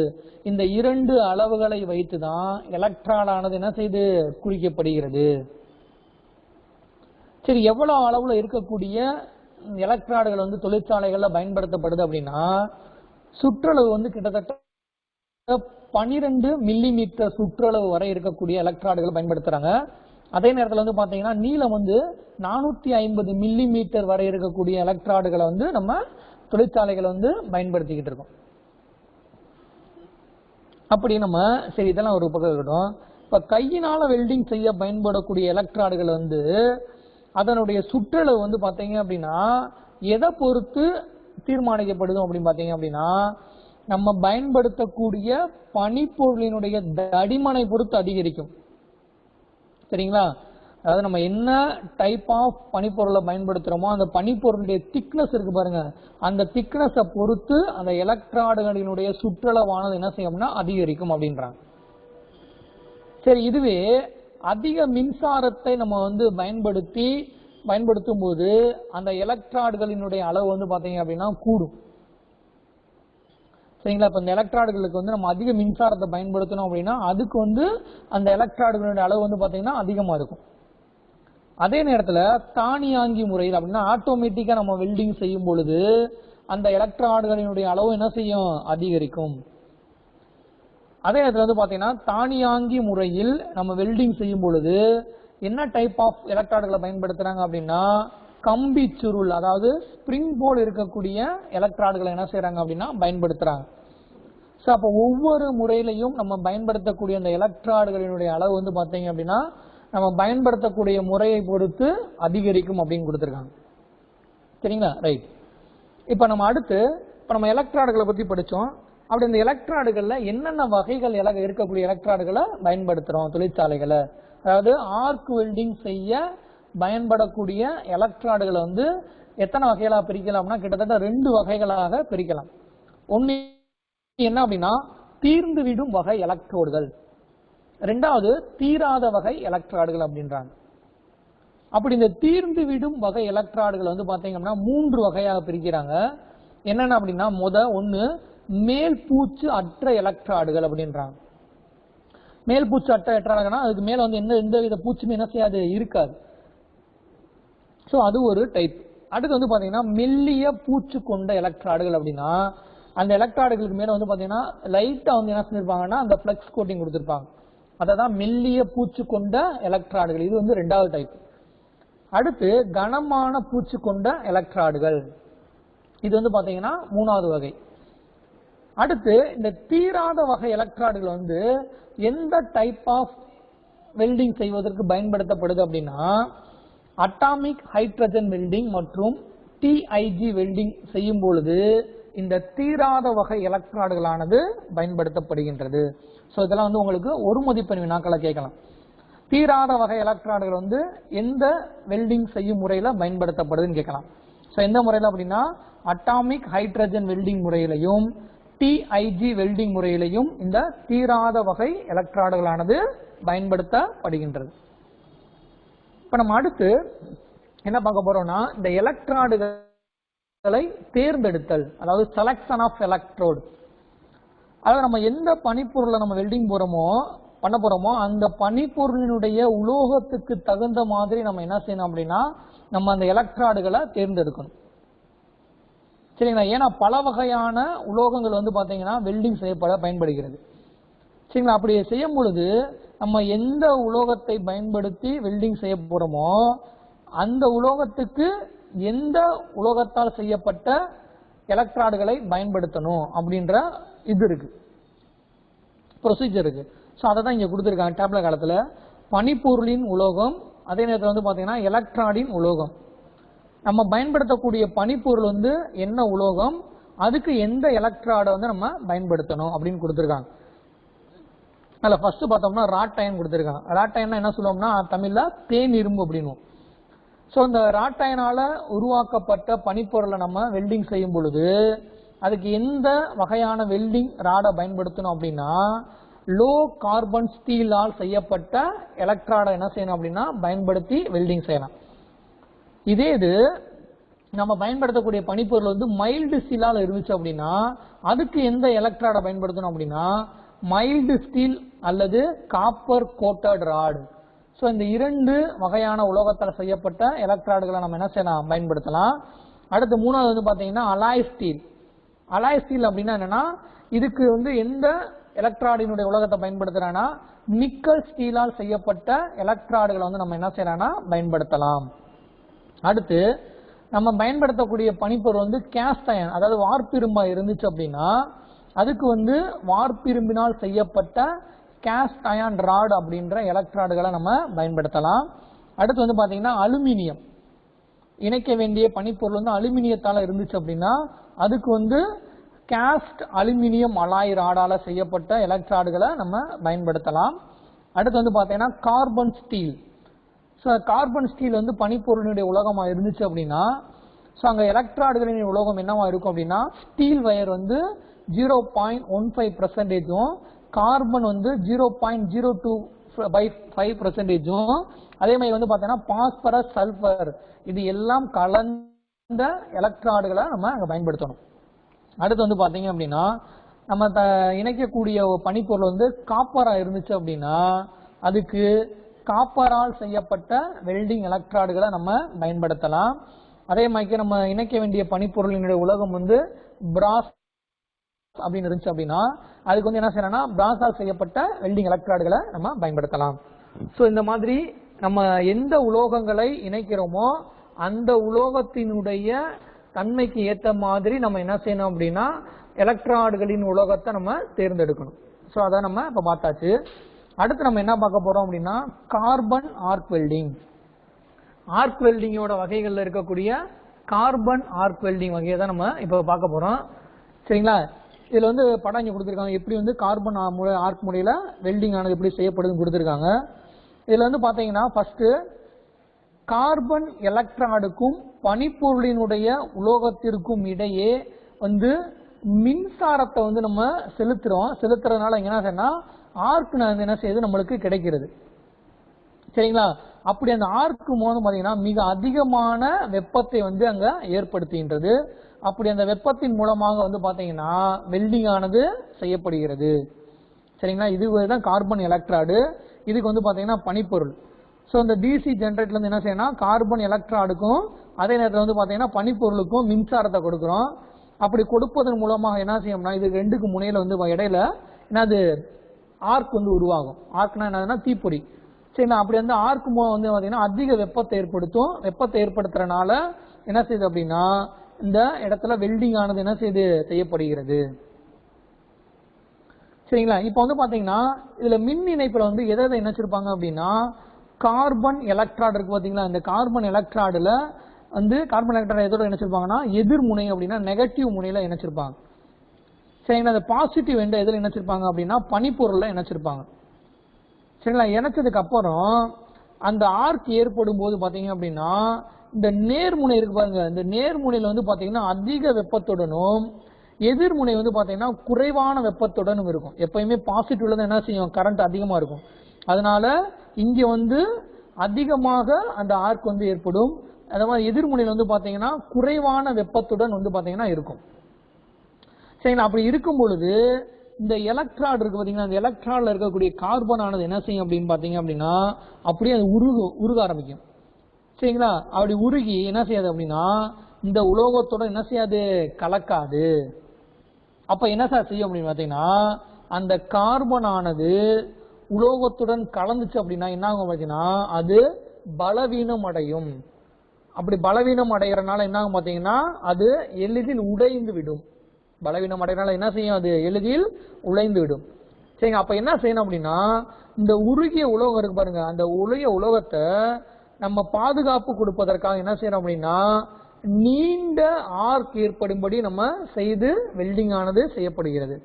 இந்த இரண்டு அளவுகளை வைத்து தான் எலக்ட்ராடானது என்ன செய்து குறிக்கப்படுகிறது. சரி, எவ்வளவு அளவுல இருக்கக்கூடிய எலக்ட்ராடுகள் வந்து தொழிற்சாலைகள்ல பயன்படுத்தப்படுது அப்படின்னா சுற்றளவு வந்து கிட்டத்தட்ட 12 மில்லிமீட்டர் சுற்றளவு வரை இருக்கக்கூடிய எலக்ட்ராடுகள் பயன்படுத்துறாங்க. அதே நேரத்தில் வந்து பாத்தீங்கன்னா நீளம் வந்து 450 மில்லிமீட்டர் வரை இருக்கக்கூடிய எலக்ட்ராடுகளை வந்து நம்ம தொழிற்சாலைகளை வந்து பயன்படுத்திக்கிட்டு இருக்கோம். அப்படி நம்ம சரி இதெல்லாம் ஒரு பக்கம் இருக்கட்டும். இப்ப கையினால வெல்டிங் செய்ய பயன்படக்கூடிய எலக்ட்ராடுகள் வந்து அதனுடைய சுற்றளவு வந்து பாத்தீங்க அப்படின்னா எதை பொறுத்து தீர்மானிக்கப்படுது அப்படின்னு பாத்தீங்க அப்படின்னா நம்ம பயன்படுத்தக்கூடிய பனிப்பொருளினுடைய தடிமனை பொறுத்து அதிகரிக்கும். சரிங்களா? அதாவது நம்ம என்ன டைப் ஆஃப் பனிப்பொருளை பயன்படுத்துறோமோ அந்த பனிப்பொருளுடைய திக்னஸ் இருக்கு பாருங்க, அந்த திக்னஸை பொறுத்து அந்த எலக்ட்ராடுகளினுடைய சுற்றளவானது என்ன செய்யும்னா அதிகரிக்கும் அப்படின்றாங்க. சரி, இதுவே அதிக மின்சாரத்தை நம்ம வந்து பயன்படுத்தும் போது அந்த எலக்ட்ராடுகளினுடைய அளவு வந்து பாத்தீங்க அப்படின்னா கூடும். சரிங்களா? இப்ப இந்த எலக்ட்ராடுகளுக்கு வந்து நம்ம அதிக மின்சாரத்தை பயன்படுத்தணும் அப்படின்னா அதுக்கு வந்து அந்த எலக்ட்ராடுகளுடைய அளவு வந்து பாத்தீங்கன்னா அதிகமா இருக்கும். அதே நேரத்துல தானியாங்கி முறையில் அப்படின்னா ஆட்டோமேட்டிக்கா நம்ம வெல்டிங் செய்யும் பொழுது அந்த எலக்ட்ராடுகளினுடைய அளவு என்ன செய்யும், அதிகரிக்கும். அதே நேரத்தில் வந்து பாத்தீங்கன்னா தானியாங்கி முறையில் நம்ம வெல்டிங் செய்யும் பொழுது என்ன டைப் ஆஃப் எலக்ட்ராடுகளை பயன்படுத்துறாங்க அப்படின்னா கம்பி சுருள், அதாவது ஸ்பிரிங் போல் இருக்கக்கூடிய எலக்ட்ராடுகளை என்ன செய்யறாங்க அப்படின்னா பயன்படுத்துறாங்க. ஸோ அப்போ ஒவ்வொரு முறையிலையும் நம்ம பயன்படுத்தக்கூடிய அந்த எலக்ட்ராடுகளினுடைய அளவு வந்து பார்த்தீங்க அப்படின்னா நம்ம பயன்படுத்தக்கூடிய முறையை பொறுத்து அதிகரிக்கும் அப்படின்னு கொடுத்துருக்காங்க. சரிங்களா? ரைட். இப்போ நம்ம அடுத்து இப்போ நம்ம எலக்ட்ராடுகளை பற்றி படித்தோம். அப்படி இந்த எலக்ட்ராடுகளில் என்னென்ன வகைகள் இருக்கக்கூடிய எலக்ட்ராடுகளை பயன்படுத்துகிறோம் தொழிற்சாலைகளை, அதாவது ஆர்க் வெல்டிங் செய்ய பயன்படக்கூடிய எலக்ட்ராடுகளை வந்து எத்தனை வகைகளாக பிரிக்கலாம்னா கிட்டத்தட்ட 2 வகைகளாக பிரிக்கலாம். ஒன்று என்ன அப்படின்னா தீர்ந்து விடும் வகை எலக்ட்ரோடுகள், ரெண்டாவது தீராத வகை எலக்ட்ராடுகள் அப்படின்றாங்க. அப்படி இந்த தீர்ந்து விடும் வகை எலக்ட்ராடுகள் வந்து பாத்தீங்கன்னா 3 வகையாக பிரிக்கிறாங்க. என்னென்ன அப்படின்னா ஒன்று மேல் பூச்சு அற்ற எலக்ட்ராடுகள் அப்படின்றாங்க. மேல் பூச்சு அற்ற எலக்ட்ராடுகள்னா அதுக்கு மேல வந்து எந்த வித பூச்சுமே என்ன செய்யாது, இருக்காது. ஸோ அது ஒரு டைப். அடுத்து வந்து பாத்தீங்கன்னா மெல்லிய பூச்சு கொண்ட எலக்ட்ராடுகள் அப்படின்னா அந்த எலக்ட்ராடுகளுக்கு மேல வந்து பாத்தீங்கன்னா லைட்டா வந்து என்ன செஞ்சிருப்பாங்கன்னா அந்த பிளக்ஸ் கோட்டிங் கொடுத்திருப்பாங்க. அதான் மெல்லிய பூச்சு கொண்ட எலக்ட்ராடுகள். இது வந்து 2வது டைப். அடுத்து கனமான பூச்சு கொண்ட எலக்ட்ராடுகள், இது வந்து பாத்தீங்கன்னா 3வது வகை. அடுத்து இந்த தீராத வகை எலக்ட்ராடுகள் வந்து எந்த டைப் ஆஃப் வெல்டிங் செய்வதற்கு பயன்படுத்தப்படுது அப்படின்னா அட்டாமிக் ஹைட்ரஜன் வெல்டிங் மற்றும் டிஐஜி வெல்டிங் செய்யும் பொழுது இந்த தீராத வகை எலக்ட்ராடுகளானது பயன்படுத்தப்படுகின்றது. ஸோ இதெல்லாம் வந்து உங்களுக்கு ஒரு மதிப்பெண் வினாக்களை கேட்கலாம். தீராத வகை எலக்ட்ராடுகள் வந்து எந்த வெல்டிங் செய்யும் முறையில் பயன்படுத்தப்படுதுன்னு கேட்கலாம். ஸோ எந்த முறையில் அப்படின்னா அட்டாமிக் ஹைட்ரஜன் வெல்டிங் முறையிலையும் டிஐஜி வெல்டிங் முறையிலையும் இந்த தீராத வகை எலக்ட்ராடுகளானது பயன்படுத்தப்படுகின்றது. இப்போ நம்ம அடுத்து என்ன பார்க்க போறோம்னா இந்த எலக்ட்ராடுகளை தேர்ந்தெடுத்தல், அதாவது செலக்ஷன் ஆஃப் எலக்ட்ரோடு. அதாவது நம்ம எந்த பனிப்பொருளை நம்ம வெல்டிங் பண்ண போறோமோ அந்த பனிப்பொருளினுடைய உலோகத்துக்கு தகுந்த மாதிரி நம்ம என்ன செய்யணும் அப்படின்னா நம்ம அந்த எலக்ட்ராடுகளை தேர்ந்தெடுக்கணும். சரிங்களா? ஏன்னா பல வகையான உலோகங்கள் வந்து பாத்தீங்கன்னா வெல்டிங் செய்யப்பட பயன்படுகிறது. சரிங்களா? அப்படி செய்யும் பொழுது நம்ம எந்த உலோகத்தை பயன்படுத்தி வெல்டிங் செய்ய போறோமோ அந்த உலோகத்துக்கு எந்த உலோகத்தால் செய்யப்பட்ட எலக்ட்ராடுகளை பயன்படுத்தணும் அப்படின்ற இது இருக்கு, ப்ரொசீஜர் இருக்கு. ஸோ அதை தான் இங்க கொடுத்துருக்காங்க டேப்ல காலத்துல. பனிப்பொருளின் உலோகம், அதே நேரத்தில் வந்து பாத்தீங்கன்னா எலக்ட்ராடின் உலோகம். நம்ம பயன்படுத்தக்கூடிய பனிப்பொருள் வந்து என்ன உலோகம், அதுக்கு எந்த எலக்ட்ராடை வந்து நம்ம பயன்படுத்தணும் அப்படின்னு கொடுத்துருக்காங்க. அதில் ஃபர்ஸ்ட் பார்த்தோம்னா ராட் அயன் கொடுத்துருக்காங்க. ராட் அயன்னா என்ன சொல்லுவோம்னா தமிழ்ல தேன் இரும்பு அப்படின்னும். ஸோ இந்த ராட் அயனால உருவாக்கப்பட்ட பனிப்பொருளை நம்ம வெல்டிங் செய்யும் பொழுது அதுக்கு எந்த வகையான வெல்டிங் ராடை பயன்படுத்தணும் அப்படின்னா லோ கார்பன் ஸ்டீலால் செய்யப்பட்ட எலக்ட்ராடை என்ன செய்யணும் அப்படின்னா பயன்படுத்தி வெல்டிங் செய்யலாம். இதே இது நம்ம பயன்படுத்தக்கூடிய பனிப்பொருள் வந்து மைல்டு ஸ்டீலால் இருந்துச்சு அப்படின்னா அதுக்கு எந்த எலக்ட்ராடை பயன்படுத்தணும் அப்படின்னா மைல்டு ஸ்டீல் அல்லது காப்பர் கோட்டட் ராடு. ஸோ இந்த 2 வகையான உலோகத்தால் செய்யப்பட்ட எலக்ட்ராடுகளை நம்ம என்ன செய்யலாம், பயன்படுத்தலாம். அடுத்து 3வது வந்து பாத்தீங்கன்னா அலாய் ஸ்டீல். அலாய் ஸ்டீல் அப்படின்னா என்னன்னா இதுக்கு வந்து எந்த எலக்ட்ராடினுடைய உலோகத்தை பயன்படுத்துறாங்கன்னா நிக்கல் ஸ்டீலால் செய்யப்பட்ட எலக்ட்ராடுகளை வந்து நம்ம என்ன செய்யலாம்னா பயன்படுத்தலாம். அடுத்து நம்ம பயன்படுத்தக்கூடிய பனிப்பொருள் வந்து கேஸ்ட் அயன், அதாவது வார்ப்பிரும்பா இருந்துச்சு அப்படின்னா அதுக்கு வந்து வார்ப்பிரும்பினால் செய்யப்பட்ட கேஸ்ட் அயன் ராட் அப்படின்ற எலக்ட்ராடுகளை நம்ம பயன்படுத்தலாம். அடுத்து வந்து பாத்தீங்கன்னா அலுமினியம், இணைக்க வேண்டிய பனிப்பொருள் வந்து அலுமினியத்தால இருந்துச்சு அப்படின்னா அதுக்கு வந்து கேஸ்ட் அலுமினியம் அலாய் ராடால செய்யப்பட்ட எலக்ட்ராடுகளை நம்ம பயன்படுத்தலாம். அடுத்து வந்து பாத்தீங்கன்னா carbon steel. So carbon steel வந்து பனிப்பொருளினுடைய உலோகமா இருந்துச்சு அப்படின்னா ஸோ அங்கே எலக்ட்ராடுகளின் உலோகம் என்னவா இருக்கும் அப்படின்னா ஸ்டீல் வயர் வந்து 0.15%, கார்பன் வந்து 0.025%, அதே மாதிரி வந்து பார்த்தீங்கன்னா பாஸ்பரஸ், சல்பர் இது எல்லாம் கலந்த எலக்ட்ராடுகளை நம்ம அங்கே பயன்படுத்தணும். அடுத்து வந்து பார்த்தீங்க அப்படின்னா நம்ம இணைக்கக்கூடிய பனிப்பொருள் வந்து காப்பரா இருந்துச்சு அப்படின்னா அதுக்கு காப்பரால் செய்யப்பட்ட வெல்டிங் எலக்ட்ராடுகளை நம்ம பயன்படுத்தலாம். அதே மாதிரி நம்ம இணைக்க வேண்டிய பனிப்பொருளினுடைய உலோகம் வந்து பிராஸ் அப்படின்னு இருந்துச்சு அப்படின்னா அதுக்கு வந்து என்ன செய்யணும்னா பிராஸால் செய்யப்பட்ட வெல்டிங் எலக்ட்ராடுகளை நம்ம பயன்படுத்தலாம். ஸோ இந்த மாதிரி நம்ம எந்த உலோகங்களை இணைக்கிறோமோ அந்த உலோகத்தினுடைய தன்மைக்கு ஏற்ற மாதிரி நம்ம என்ன செய்யணும் அப்படின்னா எலக்ட்ராடுகளின் உலோகத்தை நம்ம தேர்ந்தெடுக்கணும். ஸோ அதை நம்ம இப்போ பார்த்தாச்சு. அடுத்து நம்ம என்ன பார்க்க போறோம் அப்படின்னா கார்பன் ஆர்க் வெல்டிங். ஆர்க் வெல்டிங்கோட வகைகளில் இருக்கக்கூடிய கார்பன் ஆர்க் வெல்டிங் வகையை தான் நம்ம இப்போ பார்க்க போறோம். சரிங்களா? இதுல வந்து படம் இங்கே கொடுத்துருக்காங்க, எப்படி வந்து கார்பன் ஆர்க் முறையில வெல்டிங் ஆனது எப்படி செய்யப்படுதுன்னு கொடுத்துருக்காங்க. இதுல வந்து பாத்தீங்கன்னா ஃபர்ஸ்ட் கார்பன் எலக்ட்ராடுக்கும் பனிப்பொருளினுடைய உலோகத்திற்கும் இடையே வந்து மின்சாரத்தை வந்து நம்ம செலுத்துறதுனால என்ன ஆர்க் என்ன செய்யுது நம்மளுக்கு கிடைக்கிறது. சரிங்களா? அப்படி அந்த ஆர்க் மூலம் பாத்தீங்கன்னா மிக அதிகமான வெப்பத்தை வந்து அங்க ஏற்படுத்துகின்றது. அப்படி அந்த வெப்பத்தின் மூலமாக வந்து பாத்தீங்கன்னா வெல்டிங் ஆனது செய்யப்படுகிறது. சரிங்களா? இதுதான் கார்பன் எலக்ட்ராடு. இதுக்கு வந்து பாத்தீங்கன்னா பனிப்பொருள். ஸோ இந்த டிசி ஜெனரேட்டர்ல இருந்து என்ன செய்யணும், கார்பன் எலக்ட்ராடுக்கும் அதே நேரத்தில் வந்து பாத்தீங்கன்னா பனிப்பொருளுக்கும் மின்சாரத்தை கொடுக்குறோம். அப்படி கொடுப்பதன் மூலமாக என்ன செய்யணும்னா இது ரெண்டுக்கு முனையில வந்து இடையில என்னது ஆர்க் வந்து உருவாகும். ஆர்க்னா என்னதுன்னா தீப்பொறி. சரிங்களா? அப்படி வந்து ஆர்க் மூலம் வந்து பாத்தீங்கன்னா அதிக வெப்பத்தை ஏற்படுத்தும். வெப்பத்தை ஏற்படுத்துறதுனால என்ன செய்யுது அப்படின்னா இந்த இடத்துல வெல்டிங் ஆனது என்ன செய்யப்படுகிறது. சரிங்களா? இப்ப வந்து பாத்தீங்கன்னா இதுல மின் இணைப்புல வந்து எதை இணைச்சிருப்பாங்க அப்படின்னா கார்பன் எலக்ட்ராடு இருக்கு பாத்தீங்களா, இந்த கார்பன் எலக்ட்ராடுல வந்து கார்பன் எலக்ட்ராடு எதோட இணைச்சிருப்பாங்கன்னா எதிர்முனை அப்படின்னா நெகட்டிவ் முனையில இணைச்சிருப்பாங்க. சரிங்களா? அந்த பாசிட்டிவ் எண்ட் எதில் இணைச்சிருப்பாங்க அப்படின்னா பனிப்பொருள்ல இணைச்சிருப்பாங்க. சரிங்களா? இணைச்சதுக்கு அப்புறம் அந்த ஆர்க் ஏற்படும் போது பாத்தீங்க அப்படின்னா இந்த நேர்முனை இருக்கு பாருங்க, இந்த நேர்முனையில வந்து பாத்தீங்கன்னா அதிக வெப்பத்துடனும் எதிர்முனை வந்து பாத்தீங்கன்னா குறைவான வெப்பத்துடனும் இருக்கும். எப்பயுமே பாசிட்டிவ்ல தான் என்ன செய்யும், கரண்ட் அதிகமா இருக்கும். அதனால இங்க வந்து அதிகமாக அந்த ஆர்க் வந்து ஏற்படும். அதே மாதிரி எதிர்முனையில வந்து பாத்தீங்கன்னா குறைவான வெப்பத்துடன் வந்து பாத்தீங்கன்னா இருக்கும். சரிங்களா? அப்படி இருக்கும் பொழுது இந்த எலக்ட்ராட் இருக்கு பாத்தீங்கன்னா, அந்த எலக்ட்ராட்ல இருக்கக்கூடிய கார்பன் ஆனது என்ன செய்யும் அப்படின்னு பாத்தீங்க அப்படின்னா அப்படியே அது உருக ஆரம்பிக்கும். சரிங்களா? அப்படி உருகி என்ன செய்யாது அப்படின்னா இந்த உலோகத்தோட என்ன செய்யாது, கலக்காது. அப்ப என்ன சார் செய்யும் அப்படின்னு பாத்தீங்கன்னா அந்த கார்பன் ஆனது உலோகத்துடன் கலந்துச்சு அப்படின்னா என்ன ஆகும் பாத்தீங்கன்னா அது பலவீனம் அடையும். அப்படி பலவீனம் அடைகிறதுனால என்ன ஆகும் பாத்தீங்கன்னா அது எளிதில் உடைந்து விடும். பலவீனம் அடைகிறதுனால என்ன செய்யும், அது எளிதில் உடைந்து விடும். சரிங்க? அப்ப என்ன செய்யணும் அப்படின்னா இந்த உருகிய உலோகம் இருக்கு பாருங்க, அந்த உருகிய உலோகத்தை நம்ம பாதுகாப்பு கொடுப்பதற்காக என்ன செய்யறோம் அப்படின்னா நீண்ட ஆர்க் ஏற்படும்படி நம்ம செய்து வெல்டிங் ஆனது செய்யப்படுகிறது.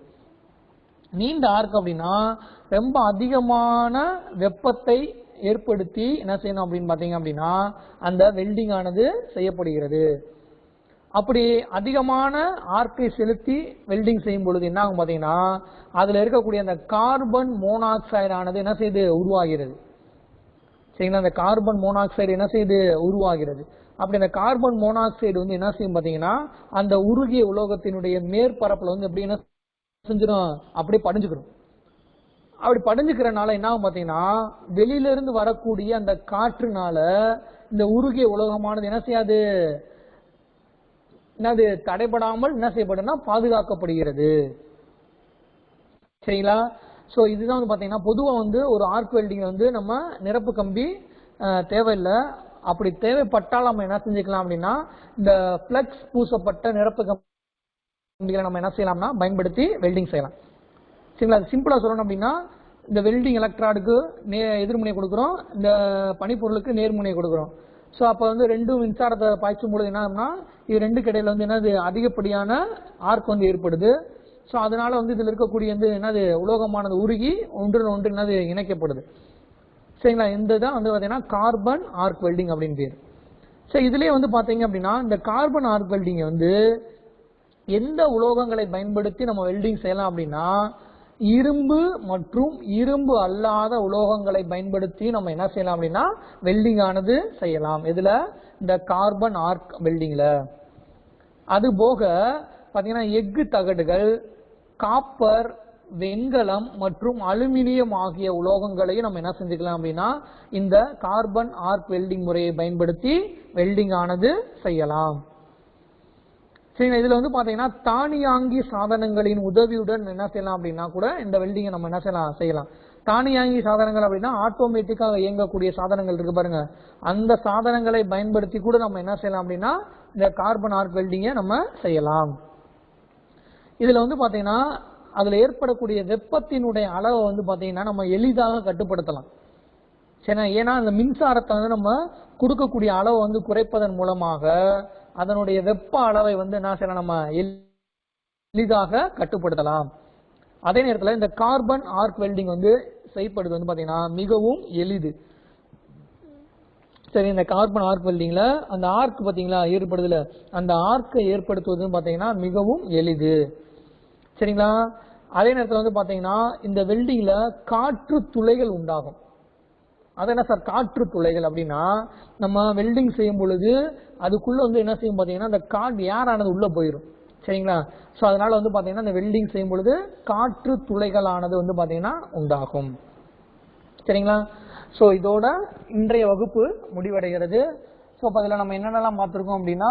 நீண்ட ஆர்க் அப்படின்னா ரொம்ப அதிகமான வெப்பத்தை ஏற்படுத்தி என்ன செய்யணும் அப்படின்னு பாத்தீங்க அப்படின்னா அந்த வெல்டிங் ஆனது செய்யப்படுகிறது. அப்படி அதிகமான ஆர்க்கை செலுத்தி வெல்டிங் செய்யும் பொழுது என்ன ஆகும் பாத்தீங்கன்னா அதுல இருக்கக்கூடிய அந்த கார்பன் மோனாக்சைடு ஆனது என்ன செய்து உருவாகிறது. சரிங்களா? அந்த கார்பன் மோனாக்சைடு என்ன செய்து உருவாகிறது. அப்படி அந்த கார்பன் மோனாக்சைடு வந்து என்ன செய்யும் பாத்தீங்கன்னா அந்த உருகிய உலோகத்தினுடைய மேற்பரப்புல வந்து எப்படி என்ன செஞ்சிடும், அப்படியே படிஞ்சுக்கணும். அப்படி படிஞ்சுக்கிறனால என்ன ஆகும் பாத்தீங்கன்னா வெளியில இருந்து வரக்கூடிய அந்த காற்றுனால இந்த உருகிய உலோகமானது என்ன செய்யாது, என்னது தடைபடாமல் என்ன செய்யப்படும்னா பாதுகாக்கப்படுகிறது. சரிங்களா? சோ இதுதான் வந்து பாத்தீங்கன்னா பொதுவா வந்து ஒரு ஆர்க் வெல்டிங் வந்து நம்ம நிரப்பு கம்பி தேவையில்லை. அப்படி தேவைப்பட்டால் நம்ம என்ன செஞ்சுக்கலாம் அப்படின்னா இந்த பிளக்ஸ் பூசப்பட்ட நிரப்பு கம்பிகளை நம்ம என்ன செய்யலாம்னா பயன்படுத்தி வெல்டிங் செய்யலாம். சரிங்களா? சிம்பிளா சொல்லணும் அப்படின்னா இந்த வெல்டிங் எலக்ட்ராடுக்கு எதிர்முனை கொடுக்குறோம், இந்த பனிப்பொருளுக்கு நேர்முனை கொடுக்குறோம். ஸோ அப்போ வந்து ரெண்டும் மின்சாரத்தை பாய்ச்சும் பொழுது என்னன்னா இது ரெண்டுக்கு இடையில வந்து என்னது அதிகப்படியான ஆர்க் வந்து ஏற்படுது. ஸோ அதனால வந்து இதுல இருக்கக்கூடிய வந்து என்னது உலோகமானது உருகி ஒன்று ஒன்று என்னது இணைக்கப்படுது. சரிங்களா? இந்த தான் வந்து பாத்தீங்கன்னா கார்பன் ஆர்க் வெல்டிங் அப்படின்னு பேர். சரி, இதுலயே வந்து பாத்தீங்க அப்படின்னா இந்த கார்பன் ஆர்க் வெல்டிங் வந்து எந்த உலோகங்களை பயன்படுத்தி நம்ம வெல்டிங் செய்யலாம் அப்படின்னா இரும்பு மற்றும் இரும்பு அல்லாத உலோகங்களை பயன்படுத்தி நம்ம என்ன செய்யலாம் அப்படின்னா வெல்டிங் ஆனது செய்யலாம். இதுல இந்த கார்பன் ஆர்க் வெல்டிங்ல அது போக பாத்தீங்கன்னா எஃகு தகடுகள், காப்பர், வெண்கலம் மற்றும் அலுமினியம் ஆகிய உலோகங்களையும் நம்ம என்ன செஞ்சுக்கலாம் அப்படின்னா இந்த கார்பன் ஆர்க் வெல்டிங் முறையை பயன்படுத்தி வெல்டிங் ஆனது செய்யலாம். சரி, இதுல வந்து பாத்தீங்கன்னா தானியாங்கி சாதனங்களின் உதவியுடன் என்ன செய்யலாம் அப்படின்னா கூட இந்த வெல்டிங்கை நம்ம என்ன செய்யலாம். தானியாங்கி சாதனங்கள் அப்படின்னா ஆட்டோமேட்டிக்காக இயங்கக்கூடிய சாதனங்கள் இருக்கு பாருங்க, அந்த சாதனங்களை பயன்படுத்தி கூட நம்ம என்ன செய்யலாம் அப்படின்னா இந்த கார்பன் ஆர்க் வெல்டிங்கை நம்ம செய்யலாம். இதுல வந்து பாத்தீங்கன்னா அதுல ஏற்படக்கூடிய வெப்பத்தினுடைய அளவை வந்து பாத்தீங்கன்னா நம்ம எளிதாக கட்டுப்படுத்தலாம். சரி, ஏன்னா அந்த மின்சாரத்தை வந்து நம்ம கொடுக்கக்கூடிய அளவை வந்து குறைப்பதன் மூலமாக அதனுடைய வெப்ப அளவை வந்து என்ன செய்யலாம், நம்ம எளிதாக கட்டுப்படுத்தலாம். அதே நேரத்தில் இந்த கார்பன் ஆர்க் வெல்டிங் வந்து செய்யப்படுது வந்து பாத்தீங்கன்னா மிகவும் எளிது. சரி, இந்த கார்பன் ஆர்க் வெல்டிங்ல அந்த ஆர்க் பாத்தீங்களா ஏற்படுதுல, அந்த ஆர்க்கை ஏற்படுத்துவது பாத்தீங்கன்னா மிகவும் எளிது. சரிங்களா? அதே நேரத்தில் வந்து பாத்தீங்கன்னா இந்த வெல்டிங்ல காற்று துளைகள் உண்டாகும். அது என்ன சார் காற்று துளைகள் அப்படின்னா, நம்ம வெல்டிங் செய்யும் பொழுது அதுக்குள்ள வந்து என்ன செய்யும் பாத்தீங்கன்னா அந்த ஏர் ஆனது உள்ள போயிடும். சரிங்களா? சோ அதனால வந்து பாத்தீங்கன்னா இந்த வெல்டிங் செய்யும் பொழுது காற்று துளைகள் ஆனது வந்து பாத்தீங்கன்னா உண்டாகும். சரிங்களா? சோ இதோட இன்றைய வகுப்பு முடிவடைகிறது. சோ அதில் நம்ம என்னென்னலாம் பார்த்துருக்கோம் அப்படின்னா,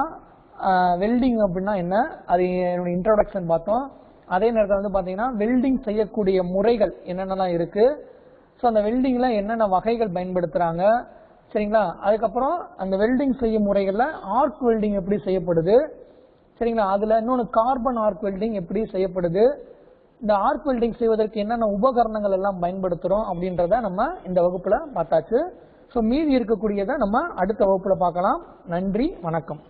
வெல்டிங் அப்படின்னா என்ன, அது என்னோட இன்ட்ரோடக்ஷன் பார்த்தோம். அதே நேரத்தில் வந்து பாத்தீங்கன்னா வெல்டிங் செய்யக்கூடிய முறைகள் என்னென்னலாம் இருக்கு, ஸோ அந்த வெல்டிங்ல என்னென்ன வகைகள் பயன்படுத்துறாங்க. சரிங்களா? அதுக்கப்புறம் அந்த வெல்டிங் செய்யும் முறைகளில் ஆர்க் வெல்டிங் எப்படி செய்யப்படுது. சரிங்களா? அதுல இன்னொன்று கார்பன் ஆர்க் வெல்டிங் எப்படி செய்யப்படுது, இந்த ஆர்க் வெல்டிங் செய்வதற்கு என்னென்ன உபகரணங்கள் எல்லாம் பயன்படுத்துறோம் அப்படின்றத நம்ம இந்த வகுப்புல பார்த்தாச்சு. ஸோ மீதி இருக்கக்கூடியதை நம்ம அடுத்த வகுப்புல பார்க்கலாம். நன்றி, வணக்கம்.